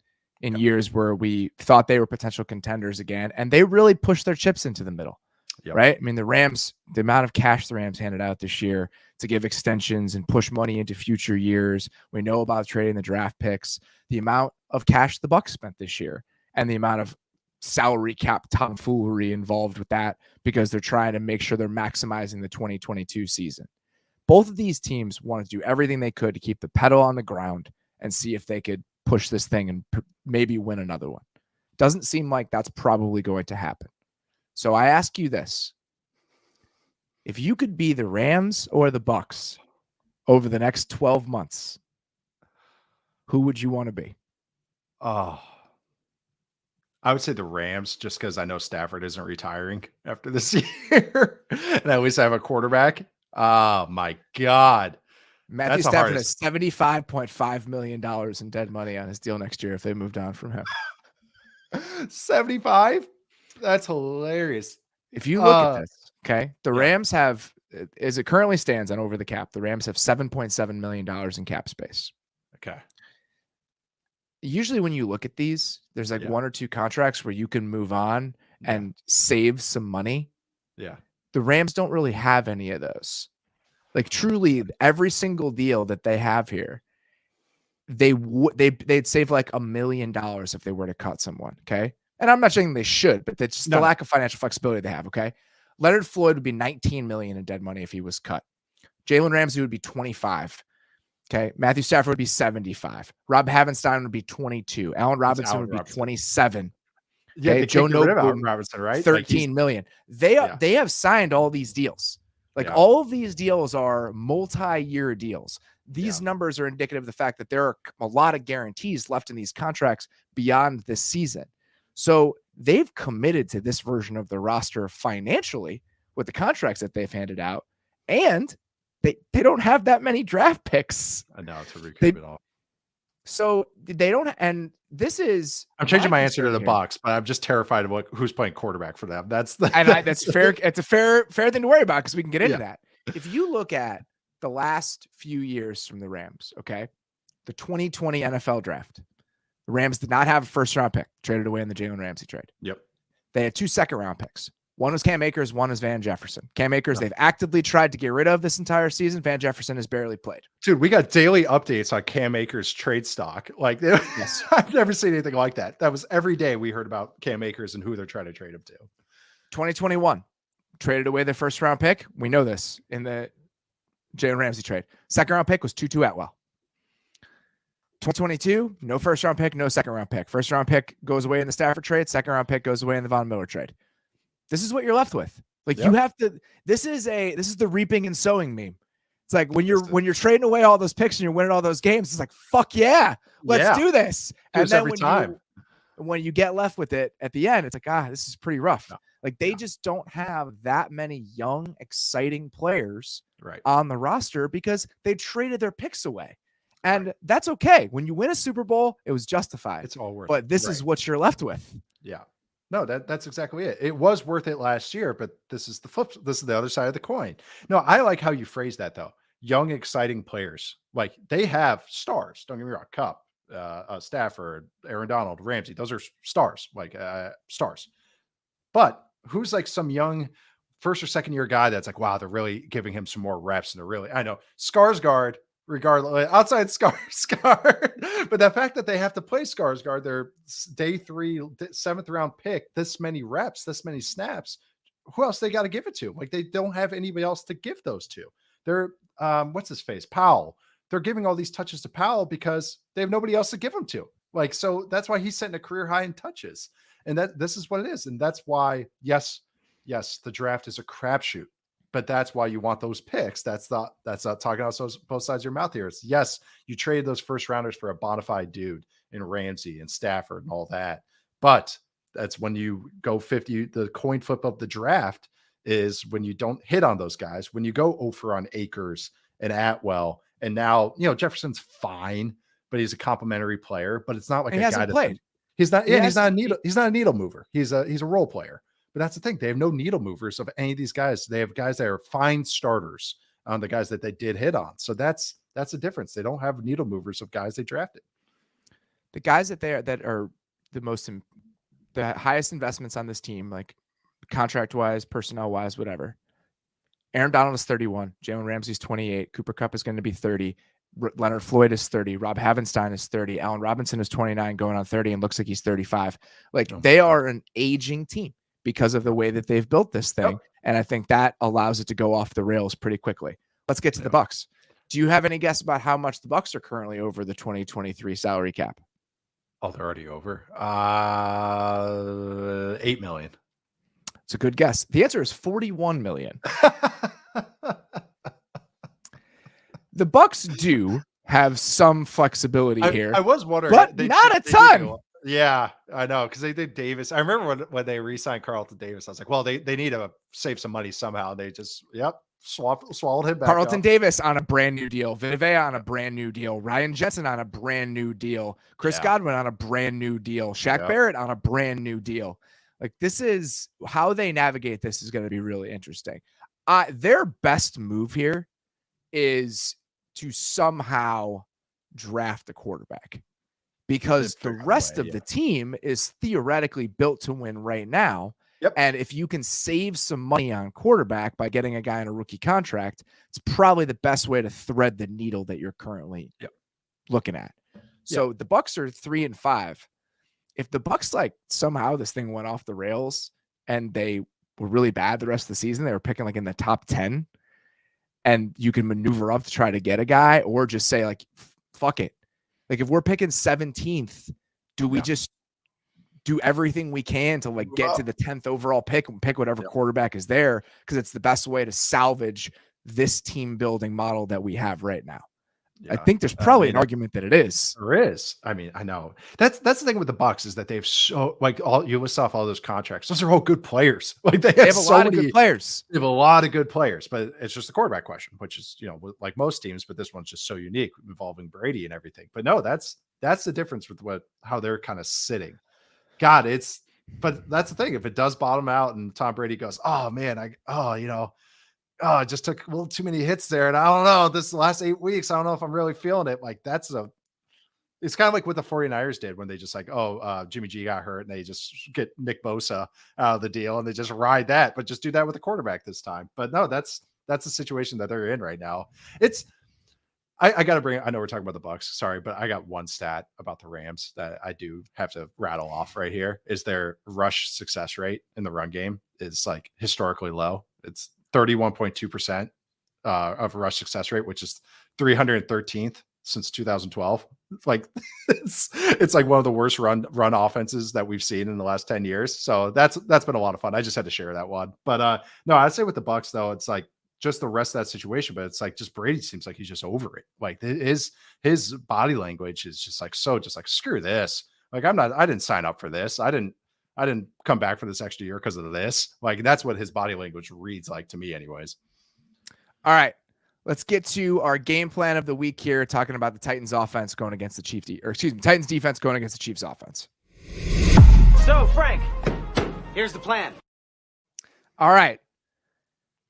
S2: in years where we thought they were potential contenders again, and they really pushed their chips into the middle, right? I mean, the Rams, the amount of cash the Rams handed out this year to give extensions and push money into future years. We know about trading the draft picks, the amount of cash the Bucs spent this year, and the amount of salary cap tomfoolery involved with that because they're trying to make sure they're maximizing the 2022 season. Both of these teams wanted to do everything they could to keep the pedal on the ground and see if they could push this thing and maybe win another one. Doesn't seem like that's probably going to happen. So I ask you this. If you could be the Rams or the Bucs over the next 12 months, who would you want to be?
S3: Oh, I would say the Rams just because I know Stafford isn't retiring after this year. And at least I have a quarterback. Oh my God.
S2: Matthew Stafford has $75.5 million in dead money on his deal next year if they moved on from him.
S3: 75? That's hilarious.
S2: If you look at this, okay, the Rams have, as it currently stands on Over the Cap, the Rams have $7.7 million in cap space.
S3: Okay.
S2: Usually when you look at these, there's like one or two contracts where you can move on and save some money. Yeah. The Rams don't really have any of those. Like truly every single deal that they have here, they'd save like $1 million if they were to cut someone. Okay. And I'm not saying they should, but that's just the lack of financial flexibility they have. Okay. Leonard Floyd would be 19 million in dead money if he was cut. Jalen Ramsey would be 25. Okay. Matthew Stafford would be 75. Rob Havenstein would be 22. Allen Robinson would be 27.
S3: Yeah,
S2: okay? Joe Noble,
S3: Robinson, right?
S2: 13 million. They have signed all these deals. Like all of these deals are multi-year deals. These numbers are indicative of the fact that there are a lot of guarantees left in these contracts beyond this season. So they've committed to this version of the roster financially with the contracts that they've handed out. And they don't have that many draft picks.
S3: I know to recoup it all.
S2: So they don't, and this is.
S3: I'm changing my answer to the Bucs, but I'm just terrified of who's playing quarterback for them. That's
S2: fair. It's a fair thing to worry about because we can get into that. If you look at the last few years from the Rams, okay, the 2020 NFL draft, the Rams did not have a first round pick traded away in the Jalen Ramsey trade.
S3: Yep.
S2: They had 2 second round picks. One was Cam Akers, one is Van Jefferson. Cam Akers, they've actively tried to get rid of this entire season. Van Jefferson has barely played.
S3: Dude, we got daily updates on Cam Akers trade stock. Like, I've never seen anything like that. That was every day we heard about Cam Akers and who they're trying to trade him to.
S2: 2021, traded away their first round pick. We know this in the Jalen Ramsey trade. Second round pick was Tutu Atwell. 2022, no first round pick, no second round pick. First round pick goes away in the Stafford trade. Second round pick goes away in the Von Miller trade. This is what you're left with. Like you have to, this is the reaping and sowing meme. It's like when you're trading away all those picks and you're winning all those games, it's like, fuck yeah, let's do this. And then when you get left with it at the end, it's like, this is pretty rough. Like they just don't have that many young, exciting players on the roster because they traded their picks away. And that's okay. When you win a Super Bowl, it was justified.
S3: It's all worth it.
S2: But this is what you're left with.
S3: Yeah. No, that's exactly it. It was worth it last year, but this is the flip. This is the other side of the coin. No, I like how you phrase that though. Young, exciting players. Like they have stars. Don't get me wrong. Kupp, Stafford, Aaron Donald, Ramsey. Those are stars, like stars. But who's like some young first or second year guy that's like, wow, they're really giving him some more reps. And they're really, I know Skarsgård, regardless, outside Skarsgård, but the fact that they have to play Skarsgård, their day 3, 7th round pick, this many reps, this many snaps, who else they got to give it to? Like, they don't have anybody else to give those to. They're, what's his face? Powell. They're giving all these touches to Powell because they have nobody else to give them to. Like, so that's why he's setting a career high in touches. And this is what it is. And that's why, yes, the draft is a crapshoot, but that's why you want those picks. That's not talking out both sides of your mouth here. It's, yes, you traded those first rounders for a bona fide dude in Ramsey and Stafford and all that. But that's when you go 50, the coin flip of the draft is when you don't hit on those guys, when you go over on Akers and Atwell. And now, Jefferson's fine, but he's a complimentary player, but it's not like a guy that he's not a needle mover. He's a role player. But that's the thing. They have no needle movers of any of these guys. They have guys that are fine starters on the guys that they did hit on. So that's the difference. They don't have needle movers of guys they drafted.
S2: The guys that are the highest investments on this team, like contract wise, personnel wise, whatever. Aaron Donald is 31. Jalen Ramsey's 28. Cooper Kupp is going to be 30. Leonard Floyd is 30. Rob Havenstein is 30. Allen Robinson is 29, going on 30, and looks like he's 35. They are an aging team because of the way that they've built this thing. Yep. And I think that allows it to go off the rails pretty quickly. Let's get to the Bucs. Do you have any guess about how much the Bucs are currently over the 2023 salary cap?
S3: Oh, they're already over. $8 million.
S2: It's a good guess. The answer is $41 million. The Bucs do have some flexibility here.
S3: I was wondering,
S2: but not a ton.
S3: Yeah, I know, because they did Davis. I remember when they re-signed Carlton Davis, I was like, well, they need to save some money somehow. They just, swallowed him back.
S2: Carlton Davis on a brand new deal. Vivea on a brand new deal. Ryan Jensen on a brand new deal. Chris Godwin on a brand new deal. Shaq Barrett on a brand new deal. Like, this is how they navigate. This is going to be really interesting. Their best move here is to somehow draft a quarterback, because the rest of the team is theoretically built to win right now.
S3: Yep.
S2: And if you can save some money on quarterback by getting a guy in a rookie contract, it's probably the best way to thread the needle that you're currently looking at. So the Bucs are 3-5. If the Bucs, somehow this thing went off the rails and they were really bad the rest of the season, they were picking in the top 10, and you can maneuver up to try to get a guy, or just say fuck it. If we're picking 17th, do we just do everything we can to get to the 10th overall pick and pick whatever quarterback is there? Because it's the best way to salvage this team building model that we have right now. I think there's probably an argument that it is.
S3: There is. I mean, I know that's the thing with the Bucs, is that they've you list off all those contracts. Those are all good players. They have
S2: a lot of good players.
S3: They have a lot of good players, but it's just the quarterback question, which is, like most teams, but this one's just so unique, involving Brady and everything. But no, that's the difference with how they're kind of sitting. God, but that's the thing. If it does bottom out and Tom Brady goes, oh man, I just took a little too many hits there, and I don't know, this last 8 weeks, I don't know if I'm really feeling it. It's kind of like what the 49ers did when they just Jimmy G got hurt, and they just get Nick Bosa out of the deal, and they just ride that, but just do that with the quarterback this time. But no, that's the situation that they're in right now. I got to bring, I know we're talking about the Bucs, sorry, but I got one stat about the Rams that I do have to rattle off right here. Is their rush success rate in the run game is historically low. It's 31.2% of rush success rate, which is 313th since 2012. It's one of the worst run offenses that we've seen in the last 10 years. So that's been a lot of fun. I just had to share that one. But no, I'd say with the Bucs though, it's just the rest of that situation, but it's just Brady seems like he's just over it. His body language is just screw this. I didn't sign up for this. I didn't come back for this extra year because of this. That's what his body language reads like to me anyways.
S2: All right, let's get to our game plan of the week here, talking about the Titans offense going against the Titans defense going against the Chiefs offense.
S4: So Frank, here's the plan.
S2: All right.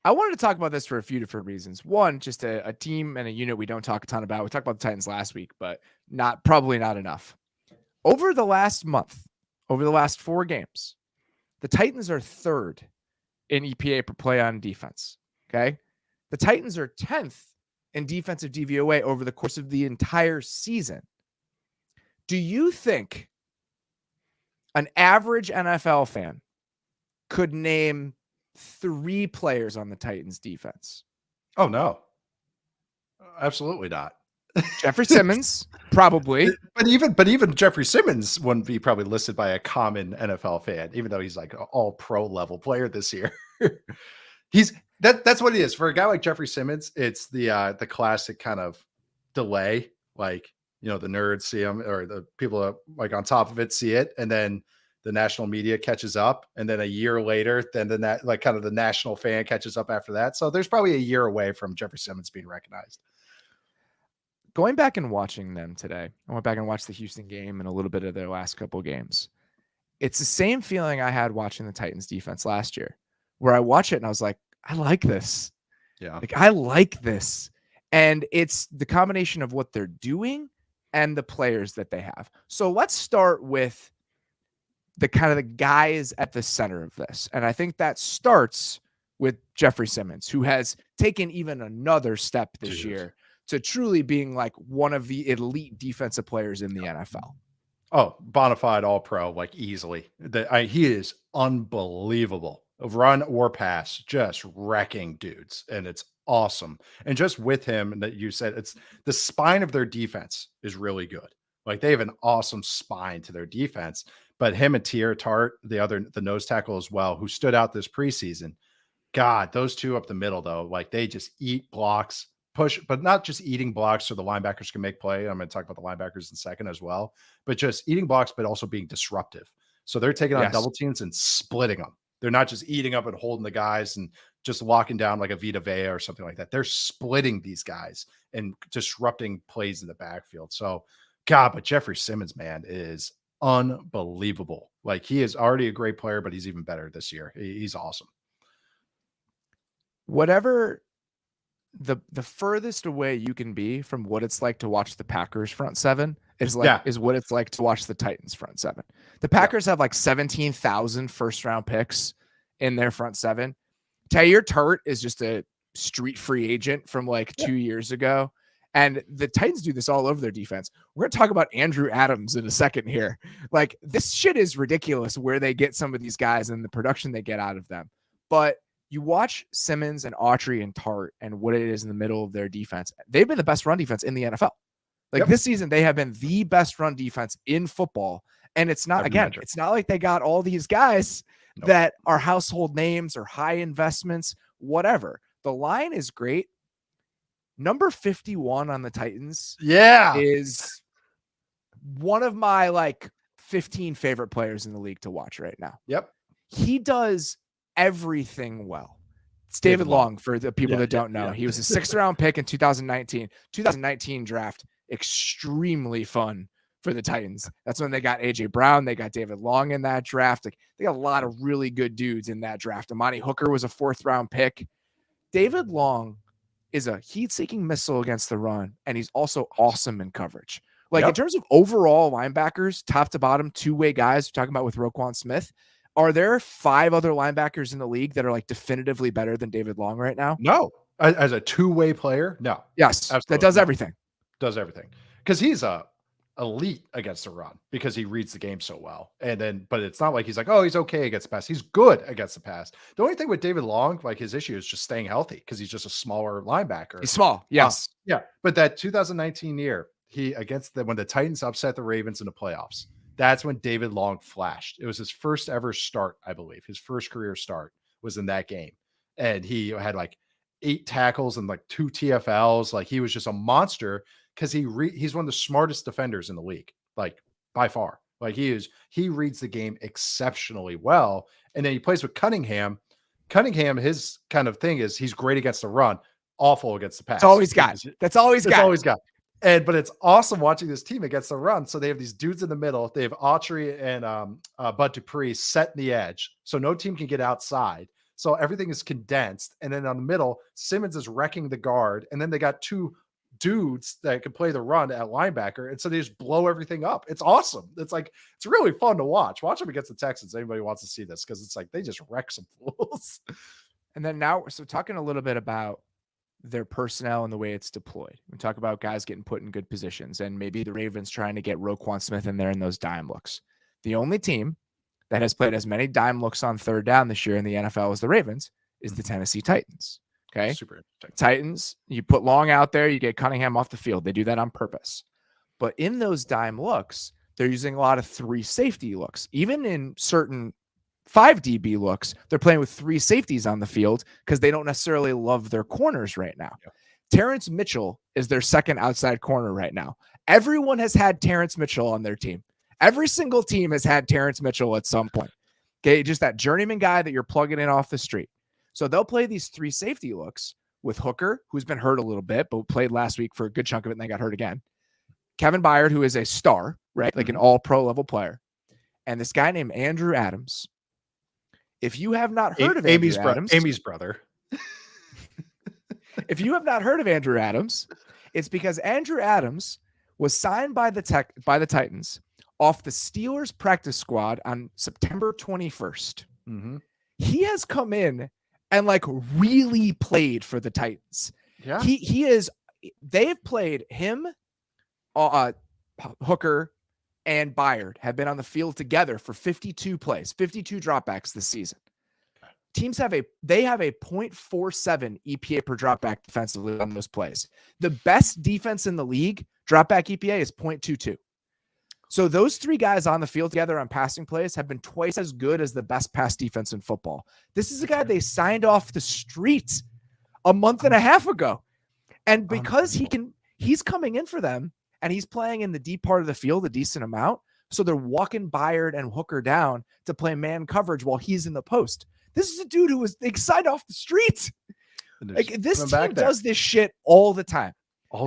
S2: I wanted to talk about this for a few different reasons. One, just a team and a unit we don't talk a ton about. We talked about the Titans last week, but probably not enough. Over the last month, over the last 4 games, the Titans are 3rd in EPA per play on defense. Okay. The Titans are 10th in defensive DVOA over the course of the entire season. Do you think an average NFL fan could name 3 players on the Titans defense?
S3: Oh, no. Absolutely not.
S2: Jeffrey Simmons, probably.
S3: But even Jeffrey Simmons wouldn't be probably listed by a common NFL fan, even though he's like an all pro level player this year. That's what it is. For a guy like Jeffrey Simmons, it's the classic kind of delay. Like, you know, the nerds see him, or the people like on top of it see it, and then the national media catches up, and then a year later, then like kind of the national fan catches up after that. So there's probably a year away from Jeffrey Simmons being recognized.
S2: Going back and watching them today, I went back and watched the Houston game and a little bit of their last couple games. It's the same feeling I had watching the Titans defense last year, where I watch it and I was like, I like this.
S3: Yeah.
S2: Like, I like this. And it's the combination of what they're doing and the players that they have. So let's start with the kind of the guys at the center of this. And I think that starts with Jeffrey Simmons, who has taken even another step this year to truly being like one of the elite defensive players in the NFL.
S3: Oh, bona fide all pro, like easily. He is unbelievable. Of run or pass, just wrecking dudes. And it's awesome. And just with him, that you said, it's the spine of their defense is really good. Like, they have an awesome spine to their defense. But him and Tua Tart, the nose tackle as well, who stood out this preseason. God, those two up the middle, though, like, they just eat blocks, push, but not just eating blocks so the linebackers can make play. I'm going to talk about the linebackers in a second as well, but just eating blocks, but also being disruptive. So they're taking on double teams and splitting them. They're not just eating up and holding the guys and just locking down like a Vita Vea or something like that. They're splitting these guys and disrupting plays in the backfield. So, God, but Jeffrey Simmons, man, is unbelievable. Like, he is already a great player, but he's even better this year. He's awesome.
S2: Whatever the furthest away you can be from what it's like to watch the Packers front seven is what it's like to watch the Titans front seven. The Packers have like 17,000 first round picks in their front seven. Tua Tart is just a street free agent from like 2 years ago. And the Titans do this all over their defense. We're going to talk about Andrew Adams in a second here. Like, this shit is ridiculous where they get some of these guys and the production they get out of them. But you watch Simmons and Autry and Tart and what it is in the middle of their defense. They've been the best run defense in the NFL. Like, this season, they have been the best run defense in football. And it's not, it's not like they got all these guys that are household names or high investments, whatever. The line is great. Number 51 on the Titans is one of my like 15 favorite players in the league to watch right now.
S3: Yep.
S2: He does everything well. It's David Long for the people that don't know. He was a 6th round pick in 2019. 2019 draft, extremely fun for the Titans. That's when they got AJ Brown. They got David Long in that draft. Like, they got a lot of really good dudes in that draft. Amani Hooker was a 4th round pick. David Long is a heat-seeking missile against the run, and he's also awesome in coverage. Like, in terms of overall linebackers, top to bottom, two-way guys, we're talking about with Roquan Smith, are there 5 other linebackers in the league that are like definitively better than David Long right now?
S3: No. As a two-way player, no.
S2: Yes, absolutely. That does everything.
S3: Does everything. Because he's a elite against the run because he reads the game so well. And then, but it's not like he's like, oh, he's okay against the pass. He's good against the pass. The only thing with David Long, like, his issue is just staying healthy because he's just a smaller linebacker.
S2: He's small. Yes.
S3: But that 2019 year, when the Titans upset the Ravens in the playoffs, that's when David Long flashed. It was his first ever start, I believe. His first career start was in that game. And he had like 8 tackles and like 2 TFLs. Like, he was just a monster because he's one of the smartest defenders in the league, like, by far. Like, he reads the game exceptionally well. And then he plays with Cunningham. Cunningham, his kind of thing is he's great against the run, awful against the pass.
S2: That's all he's got. That's all he's got.
S3: But it's awesome watching this team against the run. So they have these dudes in the middle. They have Autry and Bud Dupree setting the edge, so no team can get outside. So everything is condensed. And then on the middle, Simmons is wrecking the guard. And then they got 2 dudes that can play the run at linebacker, and so they just blow everything up. It's awesome. It's like it's really fun to watch. Watch them against the Texans. Anybody wants to see this, because it's like they just wreck some fools.
S2: And then now, so talking a little bit about their personnel and the way it's deployed. We talk about guys getting put in good positions, and maybe the Ravens trying to get Roquan Smith in there in those dime looks. The only team that has played as many dime looks on third down this year in the NFL as the Ravens is the Tennessee Titans. Okay.
S3: Super interesting.
S2: Titans, you put Long out there, you get Cunningham off the field. They do that on purpose. But in those dime looks, they're using a lot of 3 safety looks. Even in certain 5 DB looks, they're playing with 3 safeties on the field because they don't necessarily love their corners right now. Yeah. Terrence Mitchell is their second outside corner right now. Everyone has had Terrence Mitchell on their team. Every single team has had Terrence Mitchell at some point. Okay, just that journeyman guy that you're plugging in off the street. So they'll play these 3 safety looks with Hooker, who's been hurt a little bit, but played last week for a good chunk of it and then got hurt again. Kevin Byard, who is a star, right? Like an all-pro level player. And this guy named Andrew Adams. If you have not heard of Amy's
S3: brother.
S2: If you have not heard of Andrew Adams, it's because Andrew Adams was signed by the Titans off the Steelers practice squad on September 21st.
S3: Mm-hmm.
S2: He has come in and like really played for the Titans.
S3: Yeah.
S2: They've played him, Hooker and Byard have been on the field together for 52 plays, 52 dropbacks this season. Teams have a 0.47 EPA per dropback defensively on those plays. The best defense in the league, dropback EPA, is 0.22. So those 3 guys on the field together on passing plays have been twice as good as the best pass defense in football. This is a guy they signed off the street a month and a half ago. And because he's coming in for them and he's playing in the deep part of the field a decent amount. So they're walking Byard and Hooker down to play man coverage while he's in the post. This is a dude who was signed off the street. Like, this team does this shit all the time.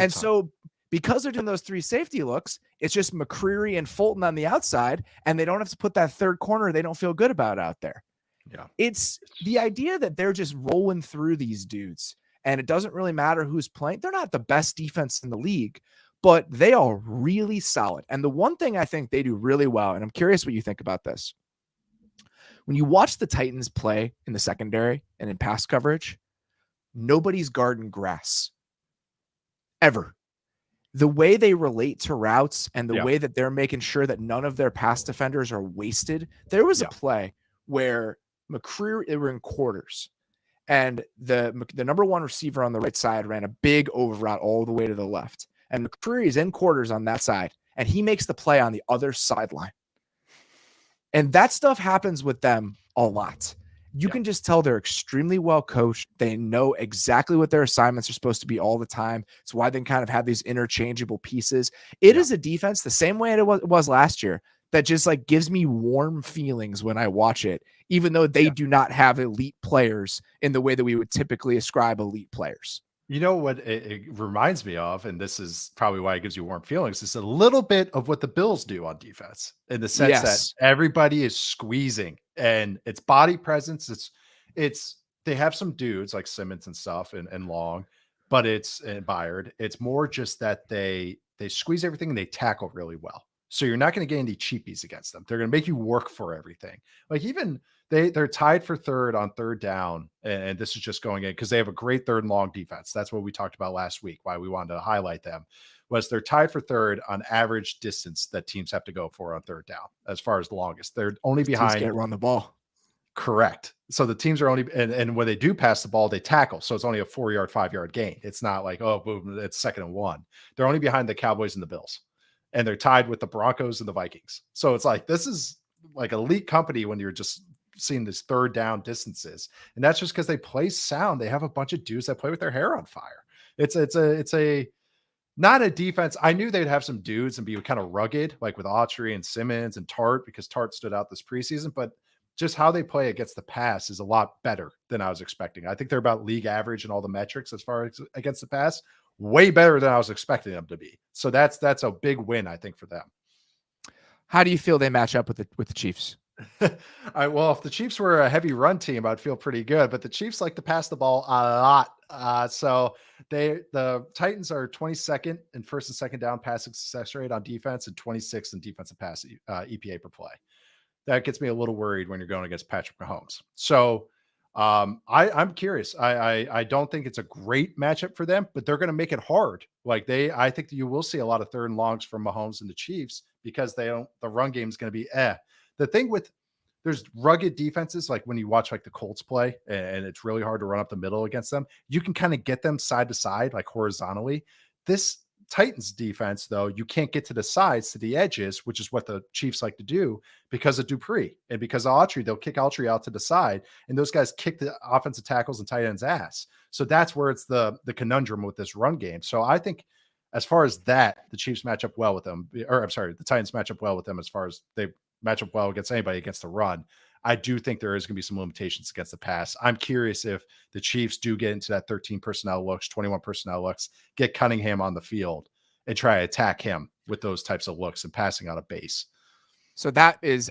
S2: So because they're doing those 3 safety looks, it's just McCreary and Fulton on the outside, and they don't have to put that third corner they don't feel good about out there.
S3: Yeah.
S2: It's the idea that they're just rolling through these dudes, and it doesn't really matter who's playing. They're not the best defense in the league, but they are really solid. And the one thing I think they do really well, and I'm curious what you think about this. When you watch the Titans play in the secondary and in pass coverage, nobody's guarding grass. Ever. The way they relate to routes and the way that they're making sure that none of their pass defenders are wasted. There was a play where McCreary, they were in quarters, and the number 1 receiver on the right side ran a big over route all the way to the left. And McCreary is in quarters on that side, and he makes the play on the other sideline. And that stuff happens with them a lot. You can just tell they're extremely well coached. They know exactly what their assignments are supposed to be all the time. It's why they kind of have these interchangeable pieces. It is a defense the same way it was last year that just like gives me warm feelings when I watch it, even though they do not have elite players in the way that we would typically ascribe elite players.
S3: You know what it reminds me of, and this is probably why it gives you warm feelings, is a little bit of what the Bills do on defense, in the sense that everybody is squeezing and it's body presence. It's they have some dudes like Simmons and stuff and Long, but it's Byard. It's more just that they squeeze everything and they tackle really well. So you're not going to get any cheapies against them. They're going to make you work for everything. Like even they're tied for third on third down. And this is just going in because they have a great third and long defense. That's what we talked about last week. Why we wanted to highlight them was they're tied for third on average distance that teams have to go for on third down. As far as the longest, they're only behind.
S2: Teams can't run the ball.
S3: Correct. So the teams are only, and when they do pass the ball, they tackle. So it's only a 4-yard, 5-yard gain. It's not like, oh, boom, it's 2nd and 1. They're only behind the Cowboys and the Bills. And they're tied with the Broncos and the Vikings. So it's like, this is like elite company when you're just seeing this third down distances. And that's just because they play sound. They have a bunch of dudes that play with their hair on fire. It's not a defense. I knew they'd have some dudes and be kind of rugged, like with Autry and Simmons and Tart, because Tart stood out this preseason, but just how they play against the pass is a lot better than I was expecting. I think they're about league average in all the metrics as far as against the pass. Way better than I was expecting them to be. So that's a big win, I think, for them.
S2: How do you feel they match up with the Chiefs?
S3: Well, if the Chiefs were a heavy run team, I'd feel pretty good. But the Chiefs like to pass the ball a lot. So The Titans are 22nd in first and second down passing success rate on defense and 26th in defensive pass EPA per play. That gets me a little worried when you're going against Patrick Mahomes. So I'm curious. I don't think it's a great matchup for them, but they're going to make it hard. I think that you will see a lot of third and longs from Mahomes and the Chiefs because the run game is going to be The thing with there's rugged defenses, like when you watch like the Colts play and it's really hard to run up the middle against them, you can kind of get them side to side, like horizontally. This Titans defense, though, you can't get to the sides, to the edges, which is what the Chiefs like to do because of Dupree and because of Autry. They'll kick Autry out to the side, and those guys kick the offensive tackles and tight ends' ass. So that's where it's the conundrum with this run game. So I think as far as that, the Chiefs match up well with them, or I'm sorry, the Titans match up well with them as far as they match up well against anybody against the run. I do think there is going to be some limitations against the pass. I'm curious if the Chiefs do get into that 13 personnel looks, 21 personnel looks, get Cunningham on the field and try to attack him with those types of looks and passing out of base.
S2: So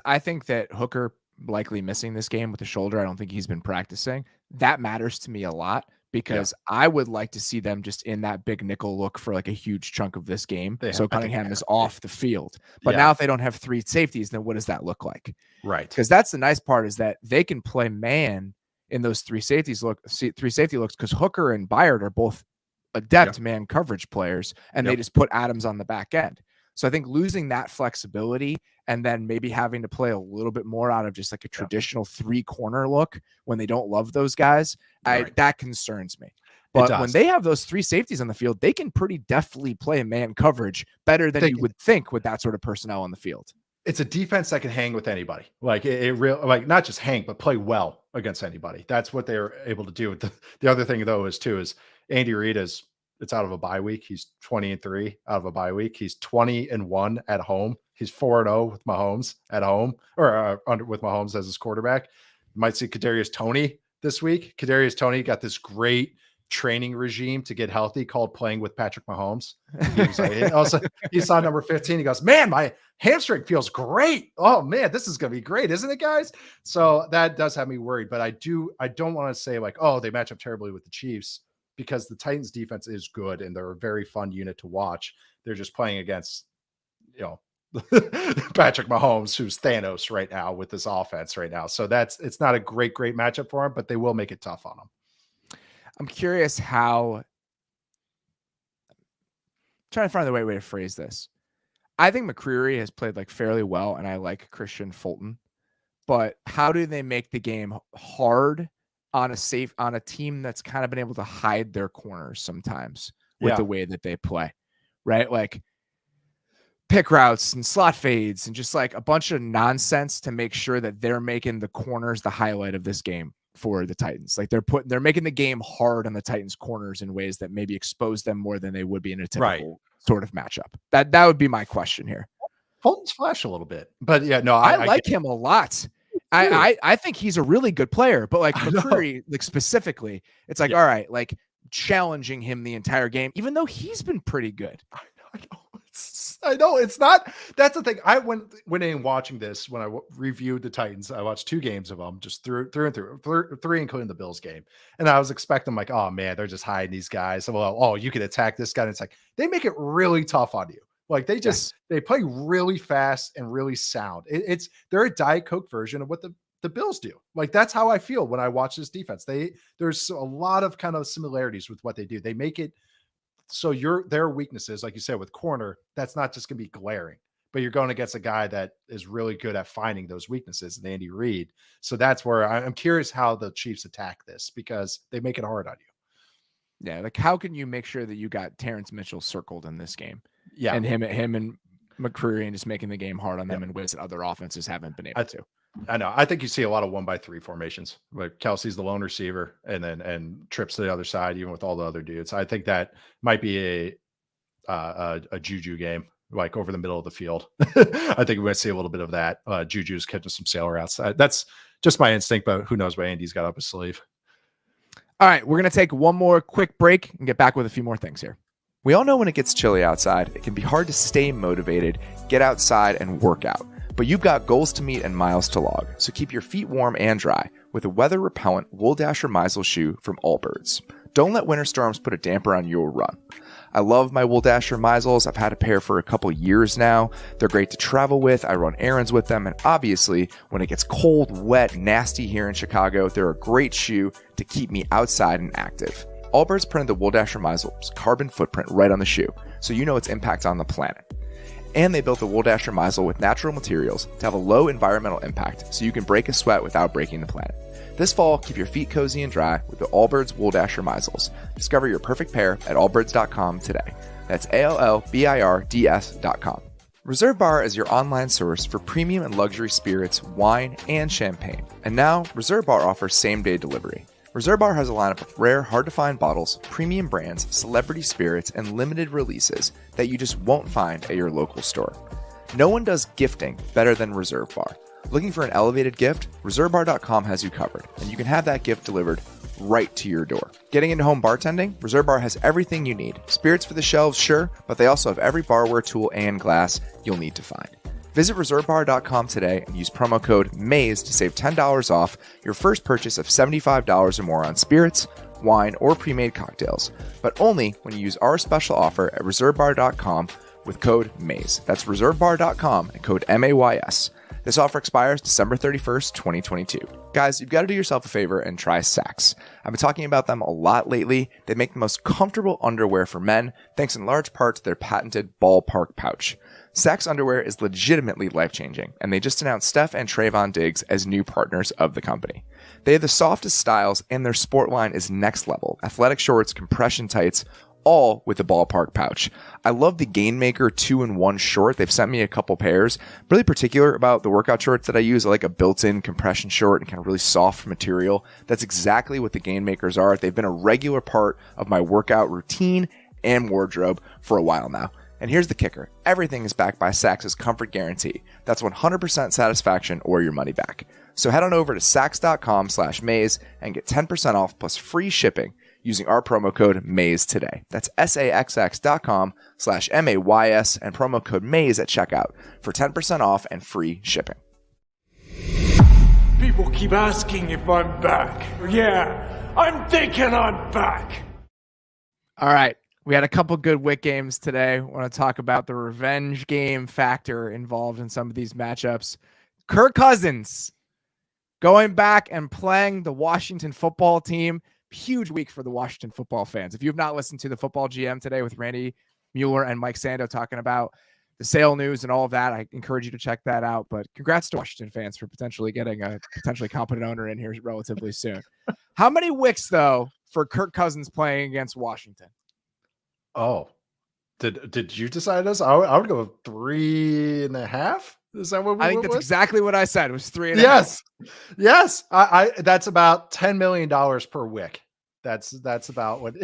S2: I think that Hooker likely missing this game with the shoulder. I don't think he's been practicing. That matters to me a lot because I would like to see them just in that big nickel look for like a huge chunk of this game. So Cunningham is off the field. But now if they don't have three safeties, then what does that look like?
S3: Right.
S2: Because that's the nice part is that they can play man in those three safety looks because Hooker and Byard are both adept man coverage players, and they just put Adams on the back end. So I think losing that flexibility and then maybe having to play a little bit more out of just like a traditional 3-corner look when they don't love those guys, that concerns me. But when they have those three safeties on the field, they can pretty deftly play man coverage better than you would think with that sort of personnel on the field.
S3: It's a defense that can hang with anybody. Not just hang, but play well against anybody. That's what they're able to do. The other thing though is Andy Reid it's out of a bye week. He's 20-3 out of a bye week. He's 20-1 at home. He's 4-0 with Mahomes at home or with Mahomes as his quarterback. You might see Kadarius Toney this week. Kadarius Toney got this great training regime to get healthy called playing with Patrick Mahomes. He saw number 15. He goes, man, my hamstring feels great. Oh man, this is going to be great. Isn't it, guys? So that does have me worried, but I don't want to say like, oh, they match up terribly with the Chiefs because the Titans defense is good and they're a very fun unit to watch. They're just playing against, Patrick Mahomes, who's Thanos right now with this offense right now. So it's not a great matchup for him, but they will make it tough on him.
S2: I'm curious I'm trying to find the right way to phrase this. I think McCreary has played like fairly well, and I like Christian Fulton. But how do they make the game hard on a team that's kind of been able to hide their corners sometimes with the way that they play, right? Like pick routes and slot fades and just like a bunch of nonsense to make sure that they're making the corners the highlight of this game for the Titans. Like they're making the game hard on the Titans corners in ways that maybe expose them more than they would be in a typical sort of matchup. That would be my question here.
S3: Fulton's flash a little bit, but
S2: I like him a lot. I think he's a really good player, but like McCreary, like specifically, it's like, all right, like challenging him the entire game, even though he's been pretty good.
S3: I know it's not. That's the thing. I went in watching this when I reviewed the Titans. I watched 2 games of them, just through and through, 3 including the Bills game, and I was expecting like, oh man, they're just hiding these guys. Well, oh, you could attack this guy. And it's like they make it really tough on you. Like they play really fast and really sound. They're a Diet Coke version of what the Bills do. Like that's how I feel when I watch this defense. There's a lot of kind of similarities with what they do. They make it so their weaknesses, like you said, with corner, that's not just going to be glaring, but you're going against a guy that is really good at finding those weaknesses, and Andy Reid. So that's where I'm curious how the Chiefs attack this because they make it hard on you.
S2: Yeah, like how can you make sure that you got Terrence Mitchell circled in this game?
S3: Yeah,
S2: and him and McCreary and just making the game hard on them in ways that other offenses haven't been able to.
S3: I know. I think you see a lot of 1-by-3 formations. Like Kelsey's the lone receiver, and trips to the other side, even with all the other dudes. I think that might be a Juju game, like over the middle of the field. I think we might see a little bit of that. Juju's catching some sail routes. That's just my instinct, but who knows what Andy's got up his sleeve.
S2: All right, we're gonna take one more quick break and get back with a few more things here.
S5: We all know when it gets chilly outside, it can be hard to stay motivated, get outside, and work out. But you've got goals to meet and miles to log, so keep your feet warm and dry with a weather-repellent Wool Dasher Meisel shoe from Allbirds. Don't let winter storms put a damper on your run. I love my Wool Dasher Meisels. I've had a pair for a couple years now. They're great to travel with. I run errands with them. And obviously, when it gets cold, wet, nasty here in Chicago, they're a great shoe to keep me outside and active. Allbirds printed the Wool Dasher Meisel's carbon footprint right on the shoe, so you know its impact on the planet. And they built the Wool Dasher Meisel with natural materials to have a low environmental impact, so you can break a sweat without breaking the planet. This fall, keep your feet cozy and dry with the Allbirds Wool Dasher Meisels. Discover your perfect pair at allbirds.com today. That's ALLBIRDS.com. Reserve Bar is your online source for premium and luxury spirits, wine, and champagne. And now, Reserve Bar offers same-day delivery. Reserve Bar has a lineup of rare, hard-to-find bottles, premium brands, celebrity spirits, and limited releases that you just won't find at your local store. No one does gifting better than Reserve Bar. Looking for an elevated gift? ReserveBar.com has you covered, and you can have that gift delivered right to your door. Getting into home bartending? Reserve Bar has everything you need. Spirits for the shelves, sure, but they also have every barware tool and glass you'll need to find. Visit ReserveBar.com today and use promo code MAYS to save $10 off your first purchase of $75 or more on spirits, wine, or pre-made cocktails, but only when you use our special offer at ReserveBar.com with code MAYS. That's ReserveBar.com and code MAYS. This offer expires December 31st, 2022. Guys, you've got to do yourself a favor and try Saxx. I've been talking about them a lot lately. They make the most comfortable underwear for men, thanks in large part to their patented ballpark pouch. Saxx underwear is legitimately life-changing, and they just announced Steph and Trayvon Diggs as new partners of the company. They have the softest styles, and their sport line is next level. Athletic shorts, compression tights, all with the ballpark pouch. I love the Gainmaker 2-in-1 short. They've sent me a couple pairs. Really particular about the workout shorts that I use. I like a built-in compression short and kind of really soft material. That's exactly what the Gainmakers are. They've been a regular part of my workout routine and wardrobe for a while now. And here's the kicker. Everything is backed by Saxx's Comfort Guarantee. That's 100% satisfaction or your money back. So head on over to Saxx.com/Maze and get 10% off plus free shipping using our promo code MAYS today. That's SAXX.com/MAYS and promo code MAYS at checkout for 10% off and free shipping.
S6: People keep asking if I'm back. Yeah, I'm thinking I'm back.
S2: All right. We had a couple good Wick games today. I want to talk about the revenge game factor involved in some of these matchups. Kirk Cousins going back and playing the Washington football team. Huge week for the Washington football fans. If you have not listened to the Football GM today with Randy Mueller and Mike Sando talking about the sale news and all of that, I encourage you to check that out. But congrats to Washington fans for potentially getting a potentially competent owner in here relatively soon. How many wicks, though, for Kirk Cousins playing against Washington?
S3: Oh, did you decide this? I would go 3.5. Is that what
S2: I think that's exactly what I said. It was 3.5.
S3: Yes. I that's about $10 million per wick. That's about what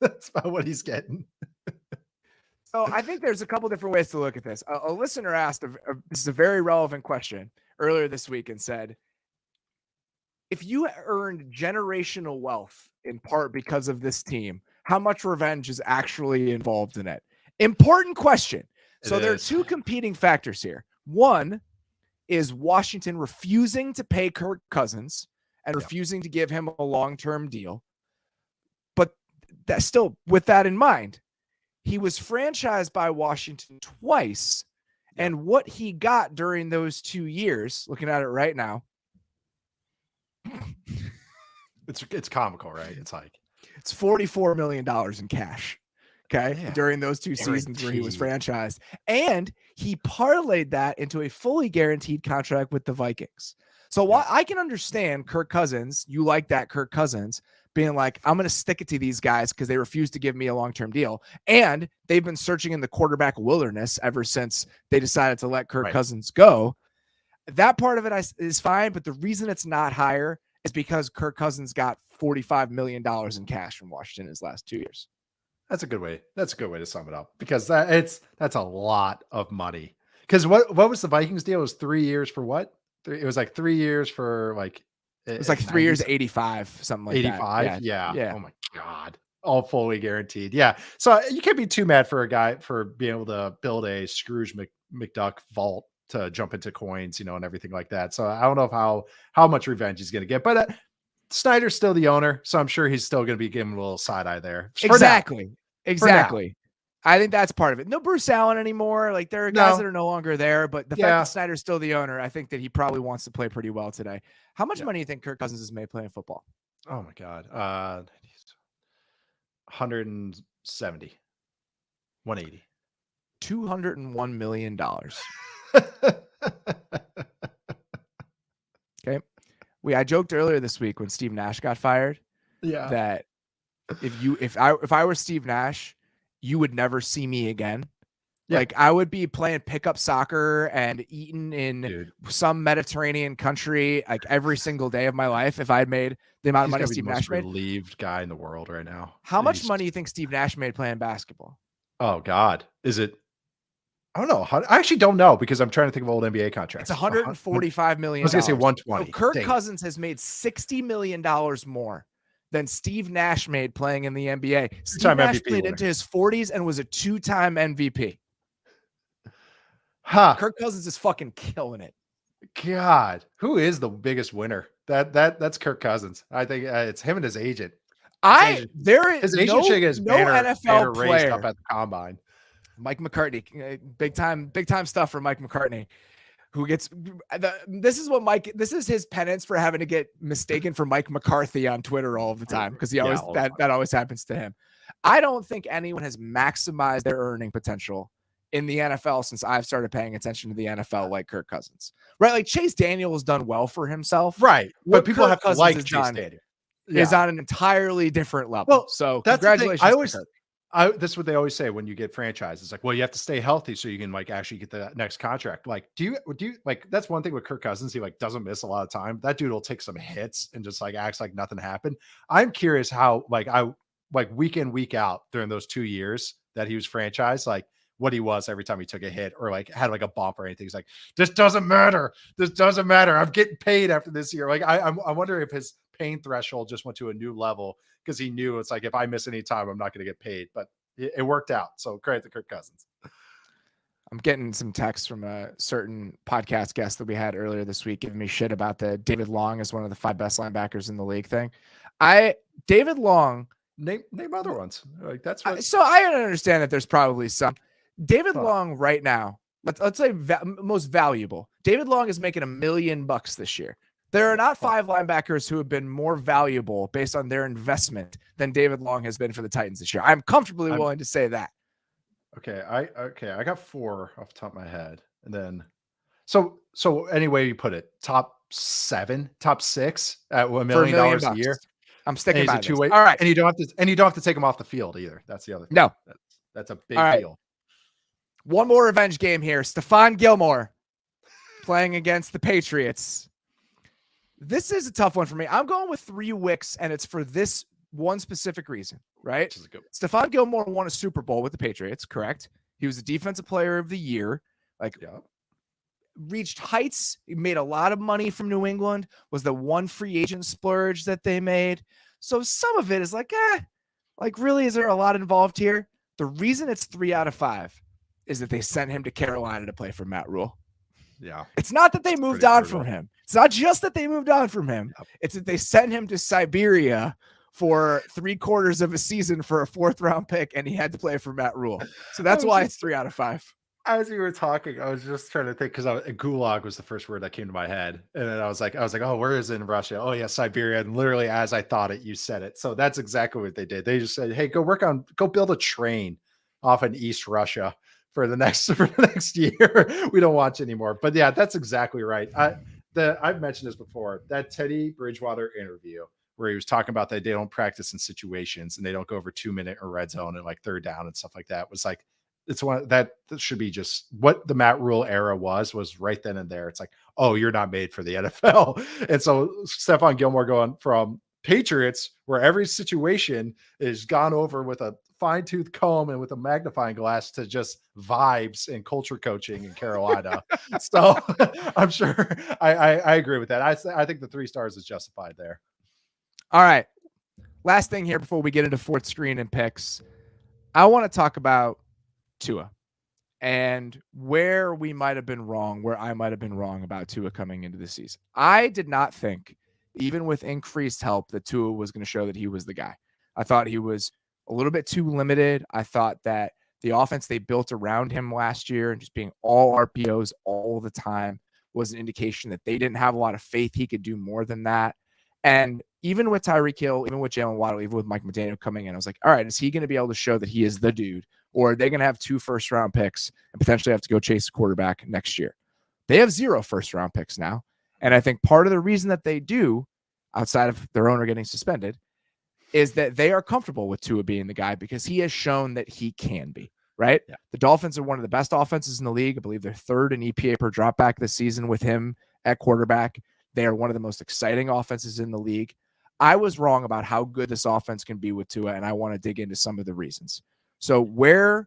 S3: that's about what he's getting.
S2: So I think there's a couple different ways to look at this. A listener asked, this is a very relevant question earlier this week and said, if you earned generational wealth in part because of this team, how much revenge is actually involved in it? Important question. So there are two competing factors here. One is Washington refusing to pay Kirk Cousins and refusing to give him a long-term deal. But that's still, with that in mind, he was franchised by Washington twice. And what he got during those 2 years, looking at it right now,
S3: it's comical, right? It's like
S2: it's $44 million in cash. Okay. During those two seasons where he was franchised. And he parlayed that into a fully guaranteed contract with the Vikings. So while I can understand Kirk Cousins, you like that Kirk Cousins being like, I'm going to stick it to these guys because they refuse to give me a long-term deal. And they've been searching in the quarterback wilderness ever since they decided to let Kirk Cousins go. That part of it is fine. But the reason it's not higher is because Kirk Cousins got $45 million in cash from Washington his last 2 years.
S3: That's a good way. That's a good way to sum it up because that's a lot of money. Because what was the Vikings deal? It was 3 years for what? It was like 3 years for like
S2: it was like 3 years, 85, something like
S3: 85.
S2: That.
S3: Yeah. Oh my God. All fully guaranteed. Yeah. So you can't be too mad for a guy for being able to build a Scrooge McDuck vault to jump into coins, and everything like that. So I don't know how much revenge he's going to get, but Snyder's still the owner, so I'm sure he's still going to be giving a little side eye there.
S2: Exactly. I think that's part of it. No Bruce Allen anymore. Like there are guys that are no longer there, but the fact that Snyder's still the owner, I think that he probably wants to play pretty well today. How much money do you think Kirk Cousins has made playing football?
S3: Oh my God. 170, 180,
S2: $201 million. Okay. I joked earlier this week when Steve Nash got fired.
S3: Yeah.
S2: That if I were Steve Nash, you would never see me again. Yeah. Like I would be playing pickup soccer and eating in some Mediterranean country like every single day of my life if I had made the amount of money Steve Nash made.
S3: Relieved guy in the world right now.
S2: How much money do you think Steve Nash made playing basketball?
S3: Oh God, is it? I don't know. I actually don't know because I'm trying to think of old NBA contracts.
S2: It's $145 million.
S3: I was gonna say 120.
S2: So Kirk Cousins has made $60 million more than Steve Nash made playing in the NBA. Steve Nash MVP played into his 40s and was a 2-time MVP. Kirk Cousins is fucking killing it.
S3: God, who is the biggest winner? That's Kirk Cousins. I think it's him and his agent. His agent chick is no NFL player up at the combine.
S2: Mike McCartney, big time stuff for Mike McCartney. Who gets this is his penance for having to get mistaken for Mike McCarthy on Twitter all the time because that always happens to him. I don't think anyone has maximized their earning potential in the NFL since I've started paying attention to the NFL like Kirk Cousins. Right? Like Chase Daniel has done well for himself.
S3: Right. But people have to like Chase Daniel.
S2: Is on an entirely different level. Well, so
S3: that's
S2: congratulations.
S3: That's what they always say when you get franchised. It's like, well, you have to stay healthy so you can like actually get the next contract. Like, do you like, that's one thing with Kirk Cousins. He like doesn't miss a lot of time. That dude will take some hits and just like acts like nothing happened. I'm curious how week in, week out during those 2 years that he was franchised, like what he was every time he took a hit or like had like a bump or anything. He's like, this doesn't matter. I'm getting paid after this year. Like I wonder if his pain threshold just went to a new level because he knew it's like, if I miss any time, I'm not going to get paid, but it worked out. So credit to Kirk Cousins.
S2: I'm getting some texts from a certain podcast guest that we had earlier this week giving me shit about the David Long as one of the 5 best linebackers in the league thing. David Long,
S3: name other ones. Like that's what...
S2: So I understand that there's probably some. David Long right now, let's say most valuable. David Long is making $1 million this year. There are not 5 linebackers who have been more valuable based on their investment than David Long has been for the Titans this year. I'm comfortably willing to say that.
S3: Okay. I got 4 off the top of my head. And then so anyway you put it, top 6 at $1 million a year.
S2: I'm sticking by this.
S3: All right. And you don't have to take him off the field either. That's the other thing.
S2: No.
S3: That's a big deal.
S2: One more revenge game here. Stephon Gilmore playing against the Patriots. This is a tough one for me. I'm going with 3 wicks, and it's for this one specific reason, right? Stephon Gilmore won a Super Bowl with the Patriots, correct? He was the defensive player of the year, reached heights. He made a lot of money from New England, was the one free agent splurge that they made. So some of it is like really, is there a lot involved here? The reason it's 3 out of 5 is that they sent him to Carolina to play for Matt Rule.
S3: Yeah.
S2: It's not that they moved on from him. It's not just that they moved on from him. Yep. It's that they sent him to Siberia for 3/4 of a season for a 4th-round pick, and he had to play for Matt Rule. So that's why it's 3 out of 5.
S3: As you were talking, I was just trying to think because gulag was the first word that came to my head, and then I was like, oh, where is it in Russia? Oh yeah, Siberia. And literally, as I thought it, you said it. So that's exactly what they did. They just said, hey, go build a train off in East Russia for the next year. We don't watch anymore. But yeah, that's exactly right. I've mentioned this before. That Teddy Bridgewater interview where he was talking about that they don't practice in situations and they don't go over 2-minute or red zone and like 3rd down and stuff like that was like, it's one that should be just what the Matt Rule era was right then and there. It's like, oh, you're not made for the NFL. And so Stephon Gilmore going from Patriots, where every situation is gone over with a fine-tooth comb and with a magnifying glass, to just vibes and culture coaching in Carolina. So I'm sure I agree with that. I think the 3 stars is justified there.
S2: All right. Last thing here before we get into 4th screen and picks. I want to talk about Tua and where we might have been wrong, where I might have been wrong about Tua coming into the season. I did not think even with increased help, that Tua was going to show that he was the guy. I thought he was a little bit too limited. I thought that the offense they built around him last year and just being all RPOs all the time was an indication that they didn't have a lot of faith he could do more than that. And even with Tyreek Hill, even with Jalen Waddle, even with Mike McDaniel coming in, I was like, all right, is he going to be able to show that he is the dude? Or are they going to have 2 first-round picks and potentially have to go chase a quarterback next year? They have 0 first-round picks now. And I think part of the reason that they do, outside of their owner getting suspended, is that they are comfortable with Tua being the guy because he has shown that he can be, right? Yeah. The Dolphins are one of the best offenses in the league. I believe they're 3rd in EPA per dropback this season with him at quarterback. They are one of the most exciting offenses in the league. I was wrong about how good this offense can be with Tua, and I want to dig into some of the reasons. So where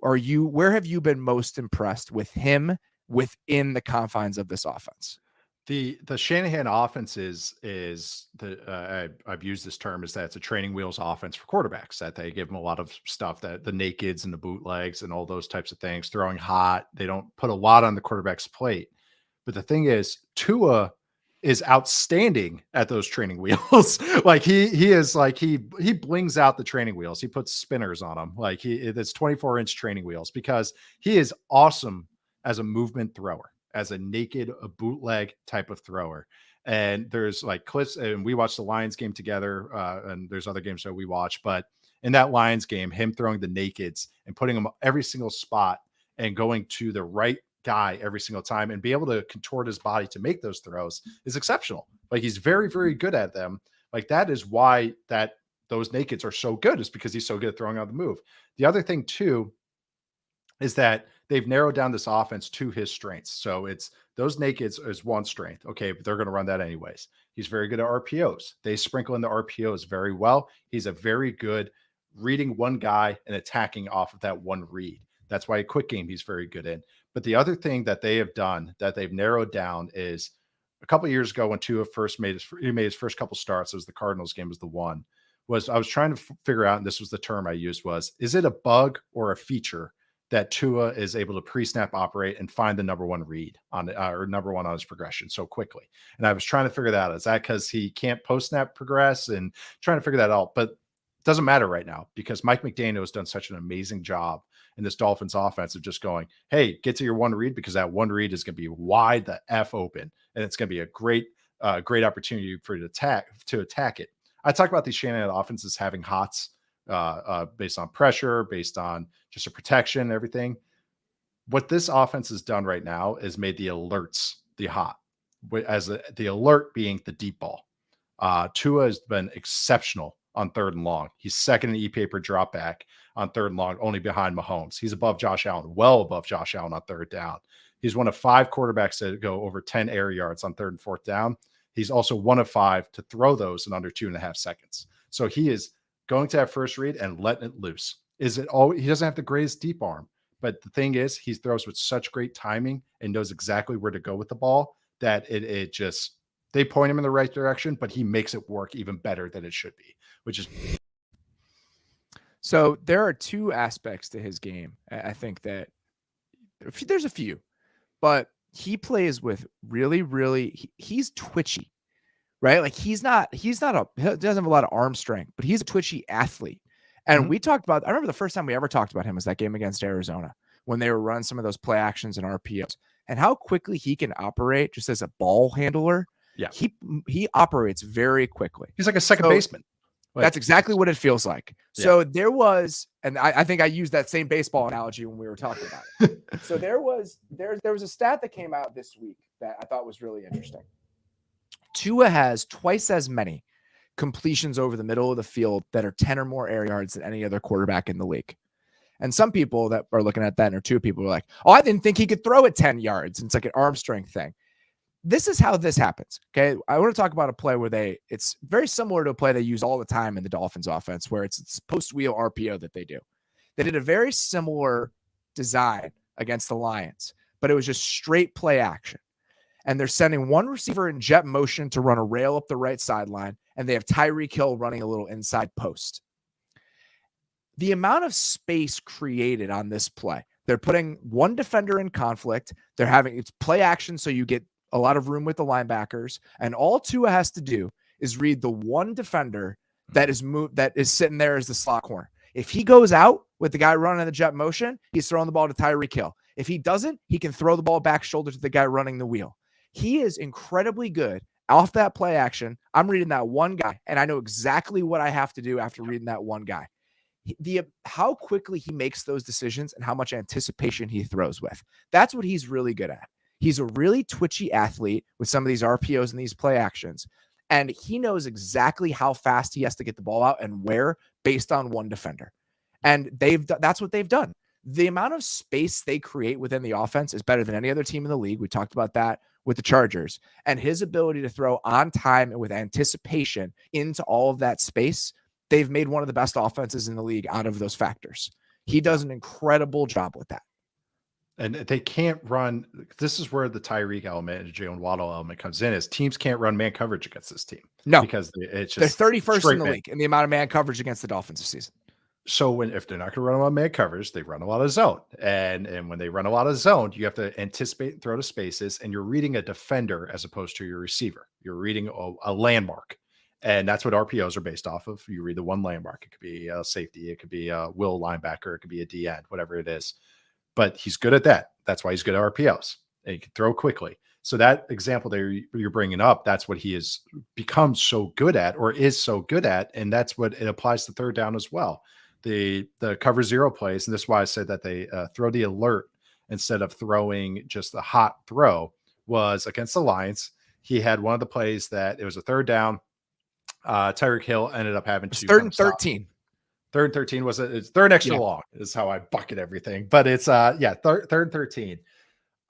S2: have you been most impressed with him within the confines of this offense?
S3: The Shanahan offense is I've used this term, is that it's a training wheels offense for quarterbacks, that they give them a lot of stuff, that the nakeds and the bootlegs and all those types of things, throwing hot. They don't put a lot on the quarterback's plate. But the thing is, Tua is outstanding at those training wheels. Like he is like, he blings out the training wheels. He puts spinners on them. Like it's 24-inch training wheels, because he is awesome as a movement thrower, as a naked, a bootleg type of thrower. And there's like clips, and we watched the Lions game together, and there's other games that we watch, but in that Lions game, him throwing the nakeds and putting them every single spot and going to the right guy every single time and be able to contort his body to make those throws is exceptional. Like he's very, very good at them. Like that is why those nakeds are so good, is because he's so good at throwing on the move. The other thing too is that they've narrowed down this offense to his strengths. So it's those nakeds is one strength. Okay, but they're going to run that anyways. He's very good at RPOs. They sprinkle in the RPOs very well. He's a very good reading one guy and attacking off of that one read. That's why a quick game he's very good in. But the other thing that they have done that they've narrowed down is a couple of years ago when Tua first made his first couple starts, it was the Cardinals game was the one, was I was trying to figure out, and this was the term I used, was, is it a bug or a feature that Tua is able to pre-snap operate and find the number one read on or number one on his progression so quickly? And I was trying to figure that out. Is that because he can't post-snap progress, and trying to figure that out? But it doesn't matter right now, because Mike McDaniel has done such an amazing job in this Dolphins offense of just going, hey, get to your one read, because that one read is going to be wide the F open. And it's going to be a great opportunity for you to attack it. I talk about these Shanahan offenses having hots, based on pressure, based on just a protection and everything. What this offense has done right now is made the alerts the hot, the alert being the deep ball. Tua has been exceptional on 3rd and long. He's 2nd in EPA per drop back on 3rd and long, only behind Mahomes. He's above Josh Allen, well above Josh Allen on 3rd down. He's one of 5 quarterbacks that go over 10 air yards on 3rd and 4th down. He's also one of 5 to throw those in under 2.5 seconds. So he is going to that first read and letting it loose. He doesn't have the greatest deep arm, but the thing is, he throws with such great timing and knows exactly where to go with the ball that it just, they point him in the right direction, but he makes it work even better than it should be, which is.
S2: So there are 2 aspects to his game. I think that there's a few, but he plays with really, he's twitchy, right? Like he doesn't have a lot of arm strength, but he's a twitchy athlete. And we talked about, I remember the first time we ever talked about him was that game against Arizona, when they were running some of those play actions and RPOs, and how quickly he can operate just as a ball handler.
S3: Yeah.
S2: He operates very quickly.
S3: He's like a second baseman.
S2: That's exactly what it feels like. So there was, and I think I used that same baseball analogy when we were talking about it. So there was a stat that came out this week that I thought was really interesting. Tua has twice as many completions over the middle of the field that are 10 or more air yards than any other quarterback in the league. And some people that are looking at that, or 2 people are like, oh, I didn't think he could throw it 10 yards. And it's like an arm strength thing. This is how this happens. Okay. I want to talk about a play where it's very similar to a play they use all the time in the Dolphins offense, where it's post-wheel RPO that they do. They did a very similar design against the Lions, but it was just straight play action. And they're sending one receiver in jet motion to run a rail up the right sideline, and they have Tyreek Hill running a little inside post. The amount of space created on this play, they're putting one defender in conflict. They're having it's play action, so you get a lot of room with the linebackers, and all Tua has to do is read the one defender that is sitting there as the slot corner. If he goes out with the guy running the jet motion, he's throwing the ball to Tyreek Hill. If he doesn't, he can throw the ball back shoulder to the guy running the wheel. He is incredibly good off that play action. I'm reading that one guy, and I know exactly what I have to do after reading that one guy. How quickly he makes those decisions and how much anticipation he throws with. That's what he's really good at. He's a really twitchy athlete with some of these RPOs and these play actions. And he knows exactly how fast he has to get the ball out and where based on one defender. And that's what they've done. The amount of space they create within the offense is better than any other team in the league. We talked about that with the Chargers. And his ability to throw on time and with anticipation into all of that space, they've made one of the best offenses in the league out of those factors. He does an incredible job with that.
S3: And they can't run. This is where the Tyreek element and Jalen Waddle element comes in, is teams can't run man coverage against this team.
S2: No,
S3: because it's just
S2: they're 31st in the
S3: man.
S2: league in the amount of man coverage against the Dolphins this season.
S3: So if they're not going to run a lot of man coverage, they run a lot of zone. And when they run a lot of zone, you have to anticipate and throw to spaces, and you're reading a defender as opposed to your receiver. You're reading a landmark. And that's what RPOs are based off of. You read the one landmark. It could be a safety. It could be a will linebacker. It could be a D end, whatever it is. But he's good at that. That's why he's good at RPOs. And he can throw quickly. So that example that you're bringing up, that's what he has become so good at, or is so good at. And that's what it applies to third down as well. The cover zero plays, and this is why I said that they throw the alert instead of throwing just a hot throw, was against the Lions. He had one of the plays that it was a third down. Tyreek Hill ended up having to
S2: third and 13.
S3: Third and 13 was it's third extra long is how I bucket everything. But it's third and 13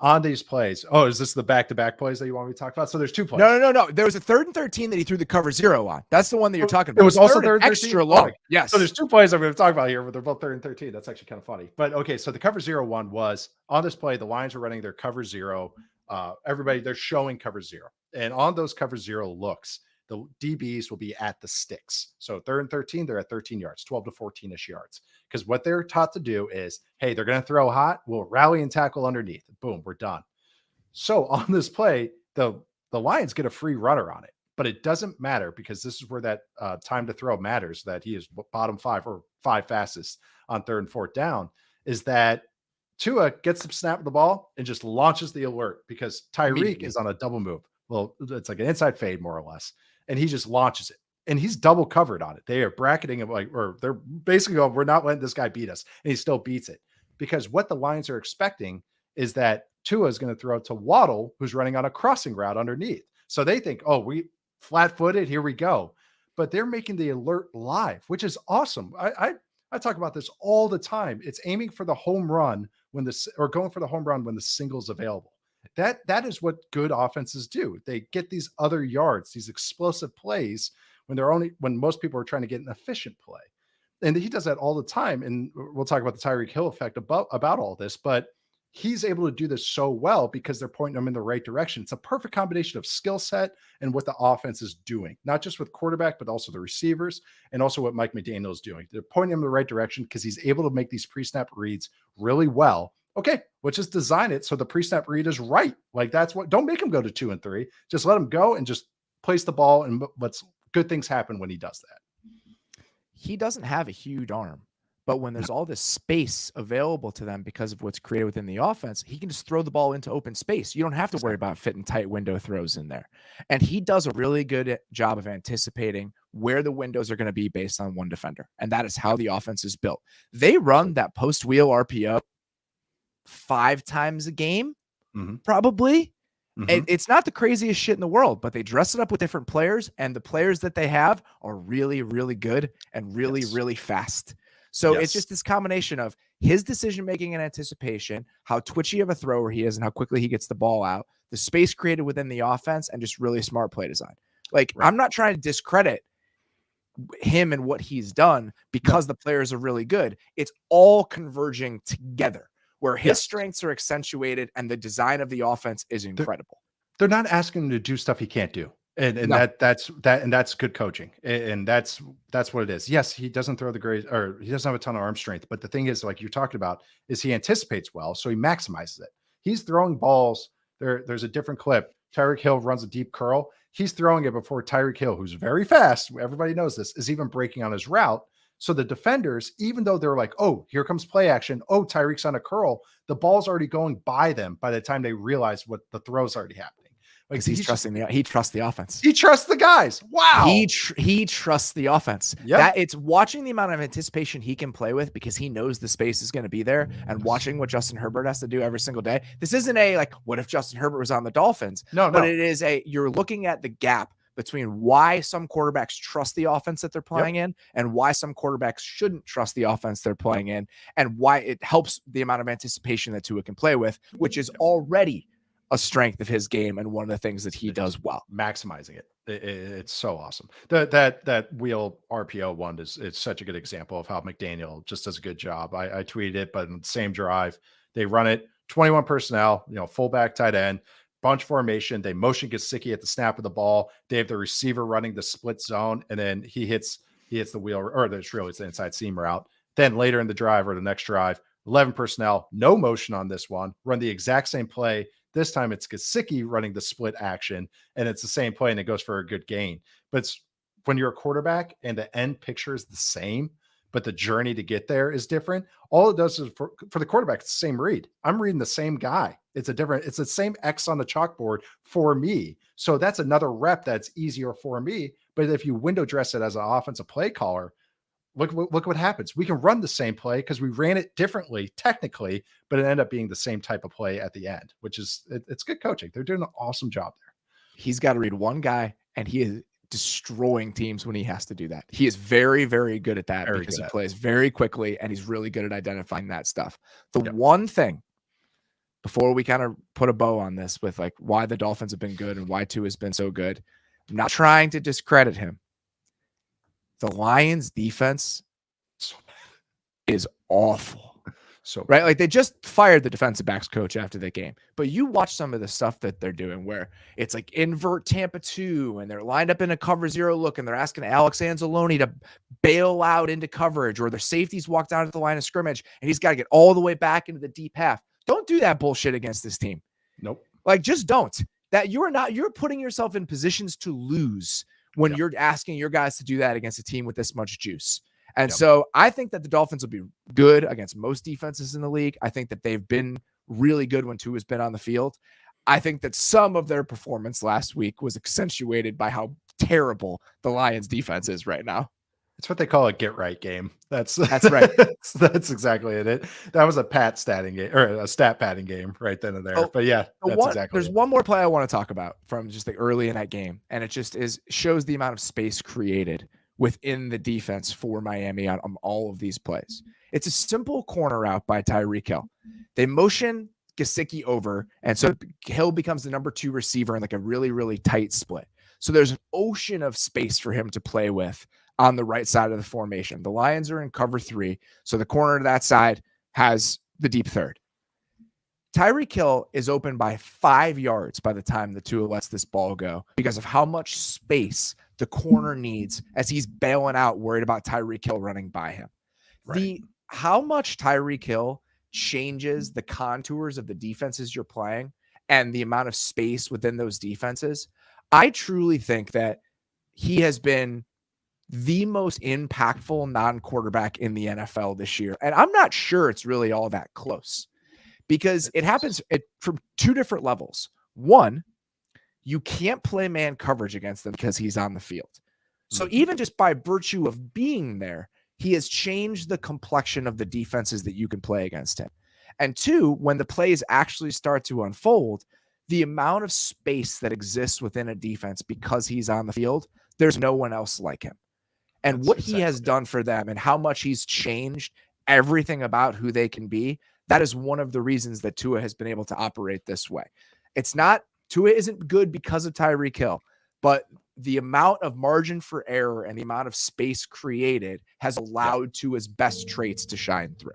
S3: on these plays. Oh, is this the back-to-back plays that you want me to talk about? So there's two plays.
S2: No. There was a third and 13 that he threw the cover zero on. That's the one that you're talking about.
S3: It was also third and
S2: extra long. Yes.
S3: So there's two plays I'm going to talk about here, but they're both third and 13. That's actually kind of funny. But okay, so the cover zero one was on this play. The Lions are running their cover zero. They're showing cover zero. And on those cover zero looks, the DBs will be at the sticks. So third and 13, they're at 13 yards, 12 to 14-ish yards. Because what they're taught to do is, hey, they're going to throw hot. We'll rally and tackle underneath. Boom, we're done. So on this play, the Lions get a free runner on it. But it doesn't matter, because this is where that time to throw matters, that he is bottom five or five fastest on third and fourth down, is that Tua gets the snap of the ball and just launches the alert, because Tyreek is on a double move. Well, it's like an inside fade, more or less. And he just launches it, and he's double covered on it. They are bracketing him or they're basically going, we're not letting this guy beat us. And he still beats it, because what the Lions are expecting is that Tua is going to throw to Waddle, who's running on a crossing route underneath. So they think, oh, we flat footed, here we go. But they're making the alert live, which is awesome. I talk about this all the time. It's aiming for the home run going for the home run when the single's available. That is what good offenses do. They get these other yards, these explosive plays when most people are trying to get an efficient play. And he does that all the time. And we'll talk about the Tyreek Hill effect about all this, but he's able to do this so well because they're pointing him in the right direction. It's a perfect combination of skill set and what the offense is doing, not just with quarterback, but also the receivers, and also what Mike McDaniel is doing. They're pointing him in the right direction because he's able to make these pre-snap reads really well. Okay, we'll just design it so the pre-snap read is right. Like, don't make him go to 2 and 3. Just let him go and just place the ball, and good things happen when he does that.
S2: He doesn't have a huge arm, but when there's all this space available to them because of what's created within the offense, he can just throw the ball into open space. You don't have to worry about fitting tight window throws in there. And he does a really good job of anticipating where the windows are going to be based on one defender. And that is how the offense is built. They run that post-wheel RPO 5 times a game, probably. It's not the craziest shit in the world, but they dress it up with different players, and the players that they have are really, really good and really, really fast. So it's just this combination of his decision-making and anticipation, how twitchy of a thrower he is and how quickly he gets the ball out, the space created within the offense, and just really smart play design. I'm not trying to discredit him and what he's done because the players are really good. It's all converging together, where his strengths are accentuated and the design of the offense is incredible.
S3: They're not asking him to do stuff he can't do. And that's good coaching. And that's what it is. Yes, he doesn't throw the great, or he doesn't have a ton of arm strength, but the thing is, like you're talking about, is he anticipates well, so he maximizes it. He's throwing balls. There's a different clip Tyreek Hill runs a deep curl. He's throwing it before Tyreek Hill, who's very fast, everybody knows this, is even breaking on his route. So the defenders, even though they're like, oh, here comes play action. Oh, Tyreek's on a curl. The ball's already going by them by the time they realize what the throw's already happening. Like
S2: He trusts the offense.
S3: He trusts the guys. Wow.
S2: He trusts the offense.
S3: Yep.
S2: That it's watching the amount of anticipation he can play with because he knows the space is going to be there, and watching what Justin Herbert has to do every single day. This isn't a like, what if Justin Herbert was on the Dolphins?
S3: No.
S2: But it is you're looking at the gap between why some quarterbacks trust the offense that they're playing in and why some quarterbacks shouldn't trust the offense they're playing in, and why it helps the amount of anticipation that Tua can play with, which is already a strength of his game and one of the things that he does well.
S3: Maximizing it. It's so awesome. That wheel RPO one is such a good example of how McDaniel just does a good job. I tweeted it, but in the same drive, they run it 21 personnel, fullback, tight end, bunch formation. They motion Gesicki at the snap of the ball. They have the receiver running the split zone, and then he hits the wheel, or it's really the inside seam route. Then later in the drive or the next drive, 11 personnel, no motion on this one, run the exact same play. This time it's Gesicki running the split action, and it's the same play, and it goes for a good gain. But it's when you're a quarterback and the end picture is the same, but the journey to get there is different. All it does is for the quarterback, it's the same read. I'm reading the same guy. It's the same X on the chalkboard for me. So that's another rep that's easier for me. But if you window dress it as an offensive play caller, look what happens. We can run the same play because we ran it differently technically, but it ended up being the same type of play at the end, which is it's good coaching. They're doing an awesome job there.
S2: He's got to read one guy, and he is destroying teams when he has to do that. He is very, very good at that because he plays very quickly, and he's really good at identifying that stuff. The one thing, before we kind of put a bow on this with like why the Dolphins have been good and why Tua has been so good, I'm not trying to discredit him. The Lions defense is awful.
S3: So
S2: right, like they just fired the defensive backs coach after the game, but you watch some of the stuff that they're doing where it's like invert Tampa 2 and they're lined up in a cover 0 look and they're asking Alex Anzalone to bail out into coverage, or their safeties walk down to the line of scrimmage and he's got to get all the way back into the deep half. Don't do that bullshit against this team.
S3: Nope.
S2: Like just don't. That you're putting yourself in positions to lose when you're asking your guys to do that against a team with this much juice. And so I think that the Dolphins will be good against most defenses in the league. I think that they've been really good when Tua's been on the field. I think that some of their performance last week was accentuated by how terrible the Lions defense is right now.
S3: It's what they call a get right game. That's
S2: right.
S3: That's exactly it. That was a statting game or a stat padding game right then and there. But yeah,
S2: there's one more play I want to talk about from just like early in that game. And it just shows the amount of space created within the defense for Miami on all of these plays. It's a simple corner route by Tyreek Hill. They motion Gesicki over, and so Hill becomes the number 2 receiver in like a really, really tight split. So there's an ocean of space for him to play with on the right side of the formation. The Lions are in cover 3, so the corner to that side has the deep third. Tyreek Hill is open by 5 yards by the time the Tua lets this ball go because of how much space the corner needs as he's bailing out, worried about Tyreek Hill running by him. Right. How much Tyreek Hill changes the contours of the defenses you're playing and the amount of space within those defenses. I truly think that he has been the most impactful non-quarterback in the NFL this year. And I'm not sure it's really all that close because it happens from 2 different levels. One, you can't play man coverage against them because he's on the field. So even just by virtue of being there, he has changed the complexion of the defenses that you can play against him. And 2, when the plays actually start to unfold, the amount of space that exists within a defense because he's on the field, there's no one else like him. And what he has done for them and how much he's changed everything about who they can be, that is one of the reasons that Tua has been able to operate this way. Tua isn't good because of Tyreek Hill, but the amount of margin for error and the amount of space created has allowed Tua's best traits to shine through.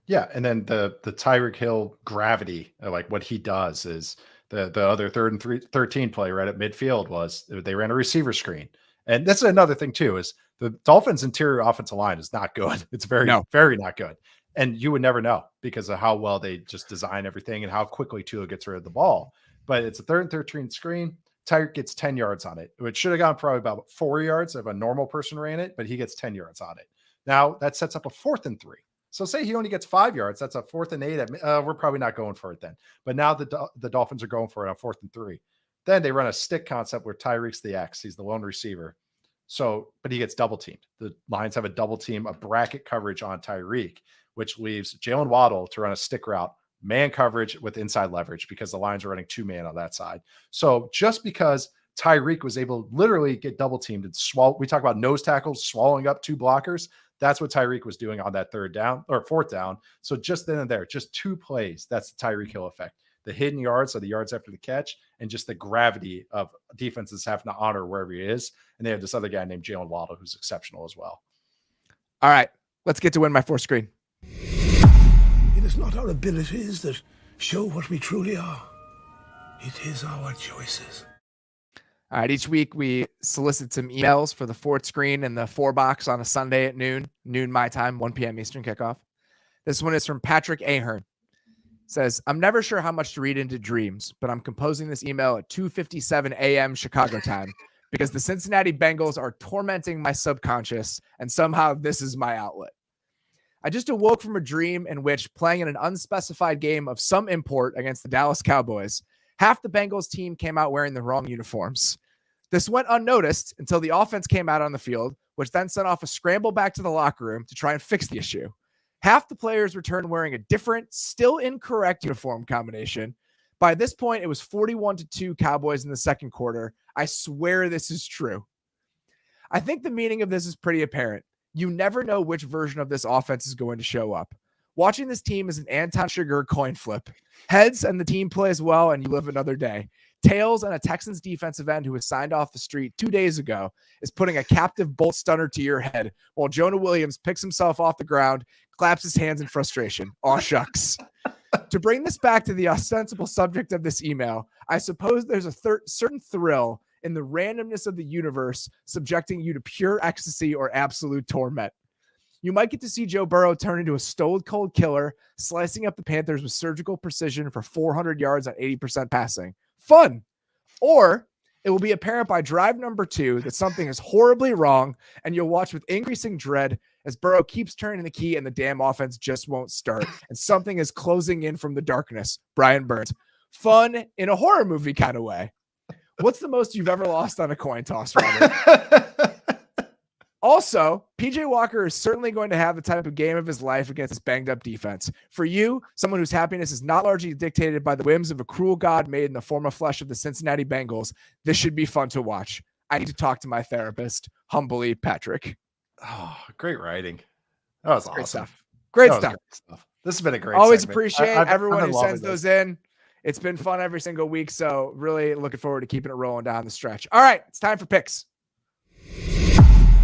S3: Yeah, and then the Tyreek Hill gravity, like what he does is the other 3rd and 13 play right at midfield was they ran a receiver screen. And that's another thing too, is the Dolphins' interior offensive line is not good. It's very not good. And you would never know because of how well they just design everything and how quickly Tua gets rid of the ball. but it's a 3rd and 13 screen. Tyreek gets 10 yards on it, which should have gone probably about 4 yards if a normal person ran it, but he gets 10 yards on it. Now that sets up a 4th and 3. So say he only gets 5 yards. That's a 4th and 8. We're probably not going for it then. But now the Dolphins are going for it on 4th and 3. Then they run a stick concept where Tyreek's the X. He's the lone receiver. So, but he gets double teamed. The Lions have a double team, a bracket coverage on Tyreek, which leaves Jalen Waddle to run a stick route, man coverage with inside leverage because the Lions are running 2-man on that side. So just because Tyreek was able to literally get double teamed and swallow, we talk about nose tackles, swallowing up 2 blockers. That's what Tyreek was doing on that 3rd down or 4th down. So just then and there, just 2 plays. That's the Tyreek Hill effect. The hidden yards are the yards after the catch, and just the gravity of defenses having to honor wherever he is. And they have this other guy named Jalen Waddle who's exceptional as well.
S2: All right, let's get to win my 4th screen.
S7: It is not our abilities that show what we truly are. It is our choices.
S2: All right, each week we solicit some emails for the 4th screen and the 4 box on a Sunday at noon my time, 1 p.m. Eastern kickoff. This one is from Patrick Ahern. Says, I'm never sure how much to read into dreams, but I'm composing this email at 2:57 a.m. Chicago time because the Cincinnati Bengals are tormenting my subconscious, and somehow this is my outlet. I just awoke from a dream in which, playing in an unspecified game of some import against the Dallas Cowboys, half the Bengals team came out wearing the wrong uniforms. This went unnoticed until the offense came out on the field, which then set off a scramble back to the locker room to try and fix the issue. Half the players returned wearing a different, still incorrect uniform combination. By this point, it was 41-2 Cowboys in the 2nd quarter. I swear this is true. I think the meaning of this is pretty apparent. You never know which version of this offense is going to show up. Watching this team is an Anton Sugar coin flip. Heads and the team plays well and you live another day. Tails and a Texans defensive end who was signed off the street 2 days ago is putting a captive bolt stunner to your head while Jonah Williams picks himself off the ground, claps his hands in frustration. Aw shucks. To bring this back to the ostensible subject of this email, I suppose there's a certain thrill in the randomness of the universe subjecting you to pure ecstasy or absolute torment. You might get to see Joe Burrow turn into a stone-cold killer, slicing up the Panthers with surgical precision for 400 yards on 80% passing. Fun. Or it will be apparent by drive number 2 that something is horribly wrong, and you'll watch with increasing dread as Burrow keeps turning the key and the damn offense just won't start, and something is closing in from the darkness. Brian Burns. Fun in a horror movie kind of way. What's the most you've ever lost on a coin toss, Robert? Also, PJ Walker is certainly going to have the type of game of his life against this banged up defense. For you, someone whose happiness is not largely dictated by the whims of a cruel God made in the form of flesh of the Cincinnati Bengals, this should be fun to watch. I need to talk to my therapist. Humbly, Patrick.
S3: Oh, great writing. That was
S2: Great
S3: awesome.
S2: stuff. Great
S3: That was
S2: stuff.
S3: great stuff. This has been a great
S2: Always
S3: segment.
S2: appreciate
S3: I've
S2: everyone
S3: been
S2: who
S3: loving
S2: sends
S3: this.
S2: those in. It's been fun every single week, so really looking forward to keeping it rolling down the stretch. All right, it's time for picks.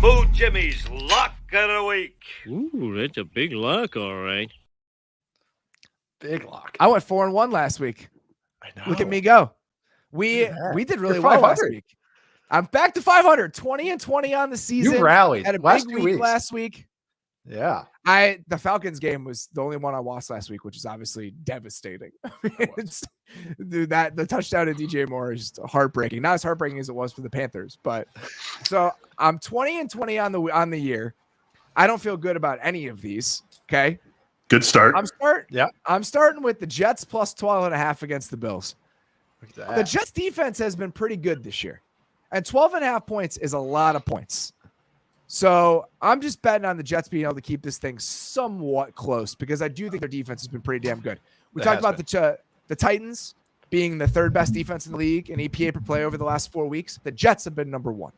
S8: Boo Jimmy's Lock of the Week.
S9: Ooh, that's a big lock, all right.
S3: Big lock.
S2: I went 4-1 last week.
S3: I know.
S2: Look at me go. We did really well last
S3: 500.
S2: week. I'm back to 500, 20-20 on the season.
S3: You rallied.
S2: Had a
S3: Last
S2: big
S3: 2
S2: week
S3: weeks.
S2: last week.
S3: Yeah.
S2: The Falcons game was the only one I watched last week, which is obviously devastating. The touchdown to DJ Moore is just heartbreaking. Not as heartbreaking as it was for the Panthers, but so I'm 20-20 on the year. I don't feel good about any of these. Okay.
S10: Good start.
S2: I'm starting with the Jets plus 12.5 against the Bills.
S3: Look at that.
S2: The Jets defense has been pretty good this year, and 12.5 points is a lot of points. So I'm just betting on the Jets being able to keep this thing somewhat close because I do think their defense has been pretty damn good. We talked about the Titans being the 3rd best defense in the league in EPA per play over the last 4 weeks. The Jets have been number 1.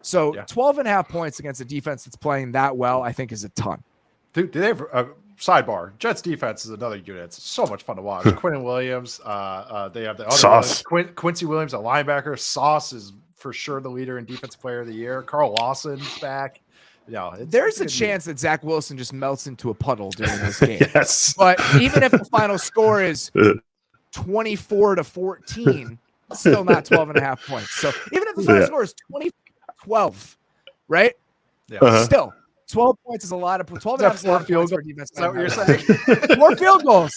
S2: So 12.5 points against a defense that's playing that well, I think is a ton.
S3: Dude, do they have a sidebar? Jets defense is another unit. It's so much fun to watch. Quentin Williams. They have the other
S10: Sauce.
S3: Quincy Williams, a linebacker. Sauce is for sure the leader in defensive player of the year. Carl Lawson's back.
S2: There's a chance that Zach Wilson just melts into a puddle during this game.
S10: Yes.
S2: But even if the final score is 24-14, still not 12.5 points. So even if the final score is 20-12, right?
S3: Yeah.
S2: Still 12 points is a lot of 12.5
S3: field
S2: points for
S3: goals?
S2: defense.
S3: Is that what you're saying?
S2: 4 field goals.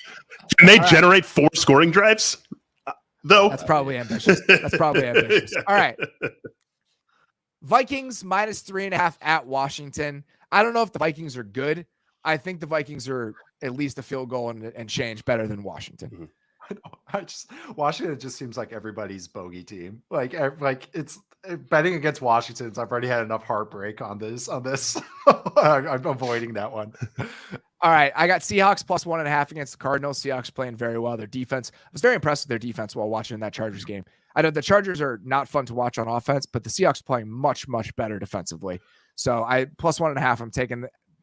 S10: Can they generate 4 scoring drives? Though
S2: That's probably ambitious. That's probably ambitious. All right. Vikings -3.5 at Washington. I don't know if the Vikings are good. I think the Vikings are at least a field goal and change better than Washington.
S3: Washington just seems like everybody's bogey team. Like it's betting against Washington. I've already had enough heartbreak on this. I'm avoiding that one.
S2: All right. I got Seahawks +1.5 against the Cardinals. Seahawks playing very well. Their defense, I was very impressed with their defense while watching that Chargers game. I know the Chargers are not fun to watch on offense, but the Seahawks are playing much, much better defensively. So I +1.5, I'm taking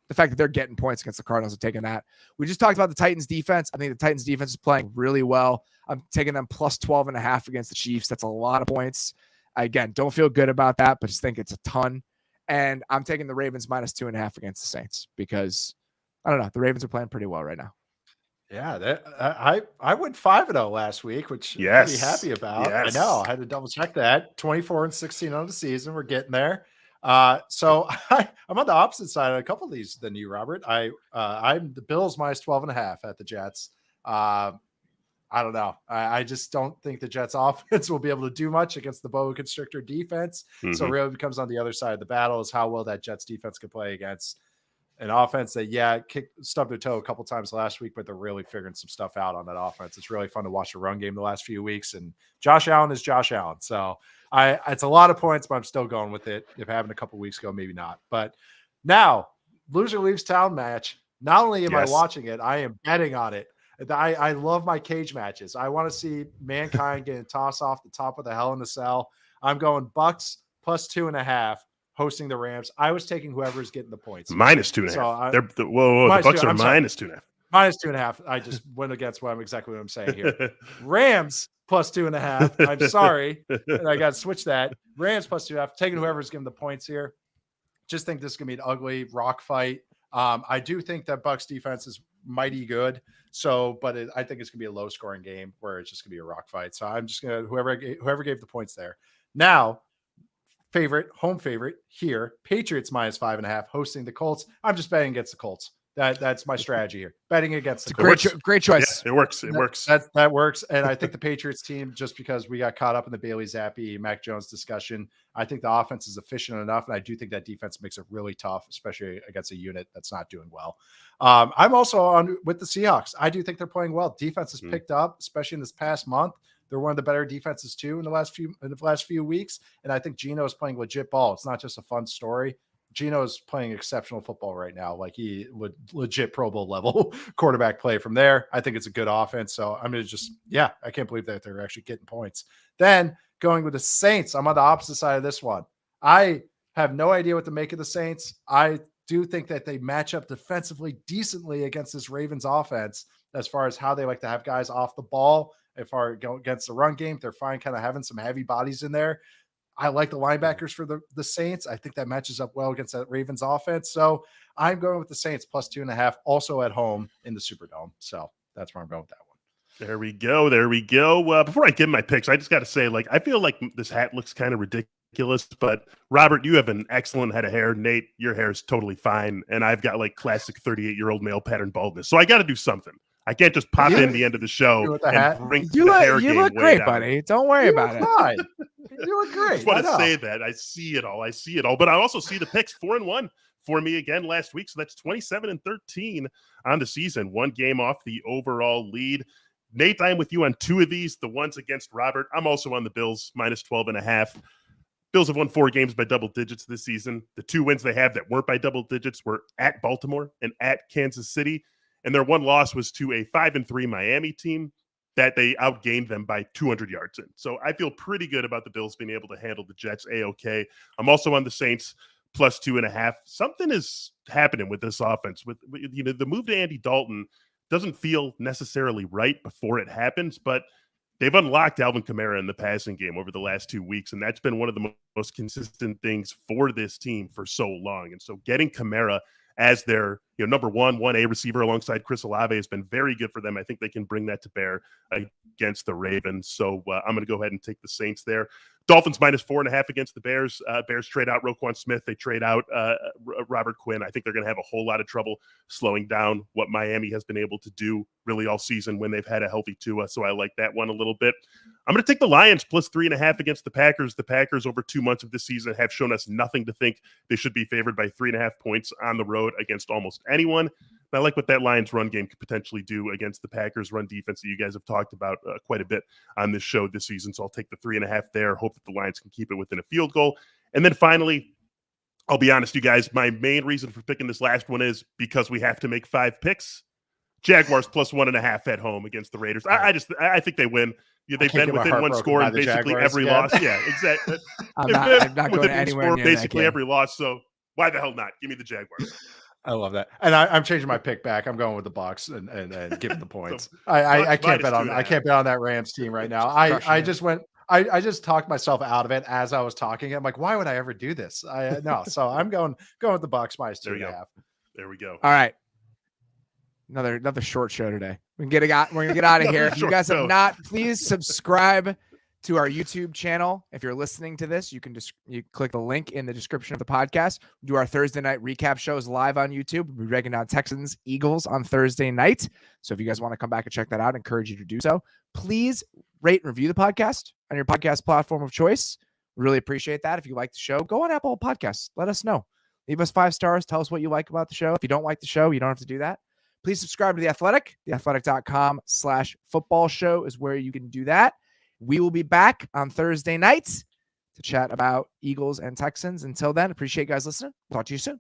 S2: the fact that they're getting points against the Cardinals and taking that. We just talked about the Titans defense. I think the Titans defense is playing really well. I'm taking them +12.5 against the Chiefs. That's a lot of points. Again, don't feel good about that, but just think it's a ton. And I'm taking the Ravens -2.5 against the Saints because I don't know. The Ravens are playing pretty well right now.
S3: Yeah, I went 5-0 last week, which I'm pretty happy about.
S10: Yes.
S3: I know. I had to double check that. 24-16 on the season. We're getting there. So I'm on the opposite side of a couple of these than you, Robert. I'm the Bills -12.5 at the Jets. I don't know. I just don't think the Jets offense will be able to do much against the boa constrictor defense. So it really becomes on the other side of the battle is how well that Jets defense can play against an offense that, stubbed their toe a couple times last week, but they're really figuring some stuff out on that offense. It's really fun to watch the run game the last few weeks, and Josh Allen is Josh Allen. So it's a lot of points, but I'm still going with it. If it happened a couple weeks ago, maybe not. But now, loser leaves town match. Not only am I watching it, I am betting on it. I love my cage matches. I want to see Mankind getting tossed off the top of the Hell in a Cell. I'm going Bucks +2.5. hosting the Rams. I was taking whoever's getting the points.
S10: -2.5.
S3: So
S10: the Bucks are -2.5.
S3: -2.5. I just went against exactly what I'm saying here. Rams +2.5. I'm sorry. And I got to switch that. Rams +2.5. Taking whoever's giving the points here. Just think this is going to be an ugly rock fight. I do think that Bucks defense is mighty good. But I think it's going to be a low scoring game where it's just going to be a rock fight. So I'm just going to, whoever gave the points there. Now, home favorite here, Patriots -5.5 hosting the Colts. I'm just betting against the Colts. That's my strategy here. Betting against the Colts.
S2: Great choice.
S10: Yeah, it works. It works.
S3: That works. And I think the Patriots team, just because we got caught up in the Bailey Zappi, Mac Jones discussion, I think the offense is efficient enough. And I do think that defense makes it really tough, especially against a unit that's not doing well. I'm also on with the Seahawks. I do think they're playing well. Defense has picked up, especially in this past month. They're one of the better defenses too in the last few weeks. And I think Geno is playing legit ball. It's not just a fun story. Geno is playing exceptional football right now. Like he would legit Pro Bowl level quarterback play from there. I think it's a good offense. So I'm going to I can't believe that they're actually getting points. Then going with the Saints, I'm on the opposite side of this one. I have no idea what to make of the Saints. I do think that they match up defensively decently against this Ravens offense as far as how they like to have guys off the ball. If I go against the run game, they're fine kind of having some heavy bodies in there. I like the linebackers for the Saints. I think that matches up well against that Ravens offense. So I'm going with the Saints +2.5, also at home in the Superdome. So that's where I'm going with that one.
S10: There we go. There we go. Before I give my picks, I just got to say, I feel like this hat looks kind of ridiculous, but Robert, you have an excellent head of hair. Nate, your hair is totally fine. And I've got classic 38-year-old male pattern baldness. So I got to do something. I can't just pop in the end of the show and bring the hair game.
S2: You look great, buddy. Don't worry about it.
S3: Fine. You look great.
S10: I just want to say that. I see it all. But I also see the picks 4-1 for me again last week. So that's 27-13 on the season. One game off the overall lead. Nate, I'm with you on two of these. The ones against Robert. I'm also on the Bills -12.5. Bills have won 4 games by double digits this season. The 2 wins they have that weren't by double digits were at Baltimore and at Kansas City. And their one loss was to a 5-3 Miami team that they outgained them by 200 yards in. So I feel pretty good about the Bills being able to handle the Jets A-OK. I'm also on the Saints +2.5. Something is happening with this offense. With the move to Andy Dalton doesn't feel necessarily right before it happens, but they've unlocked Alvin Kamara in the passing game over the last 2 weeks, and that's been one of the most consistent things for this team for so long. And so getting Kamara as their number 1A receiver alongside Chris Olave has been very good for them. I think they can bring that to bear against the Ravens. So I'm going to go ahead and take the Saints there. Dolphins minus 4.5 against the Bears. Bears trade out Roquan Smith. They trade out Robert Quinn. I think they're going to have a whole lot of trouble slowing down what Miami has been able to do really all season when they've had a healthy Tua. So I like that one a little bit. I'm going to take the Lions plus 3.5 against the Packers. The Packers over 2 months of this season have shown us nothing to think they should be favored by 3.5 points on the road against almost anyone. I like what that Lions run game could potentially do against the Packers run defense that you guys have talked about quite a bit on this show this season. So I'll take the 3.5 there. Hope that the Lions can keep it within a field goal. And then finally, I'll be honest, you guys, my main reason for picking this last one is because we have to make 5 picks. Jaguars plus 1.5 at home against the Raiders. I think they win. Yeah, they've been within one score in basically every loss. Yeah, exactly.
S2: I'm not going anywhere near
S10: basically
S2: that
S10: every loss. So why the hell not? Give me the Jaguars.
S3: I love that, and I'm changing my pick back. I'm going with the Bucs and giving the points. I can't bet on that Rams team right now. I just talked myself out of it as I was talking. I'm like, why would I ever do this? No, so I'm going with the Bucs minus 2.5.
S10: There we go.
S2: All right, another short show today. We're gonna get out of here. If you guys have not, please subscribe to our YouTube channel. If you're listening to this, you click the link in the description of the podcast. We do our Thursday night recap shows live on YouTube. We'll be breaking down Texans, Eagles on Thursday night. So if you guys want to come back and check that out, I encourage you to do so. Please rate and review the podcast on your podcast platform of choice. We really appreciate that. If you like the show, go on Apple Podcasts. Let us know. Leave us 5 stars. Tell us what you like about the show. If you don't like the show, you don't have to do that. Please subscribe to The Athletic. theathletic.com/football show is where you can do that. We will be back on Thursday nights to chat about Eagles and Texans. Until then, appreciate you guys listening. Talk to you soon.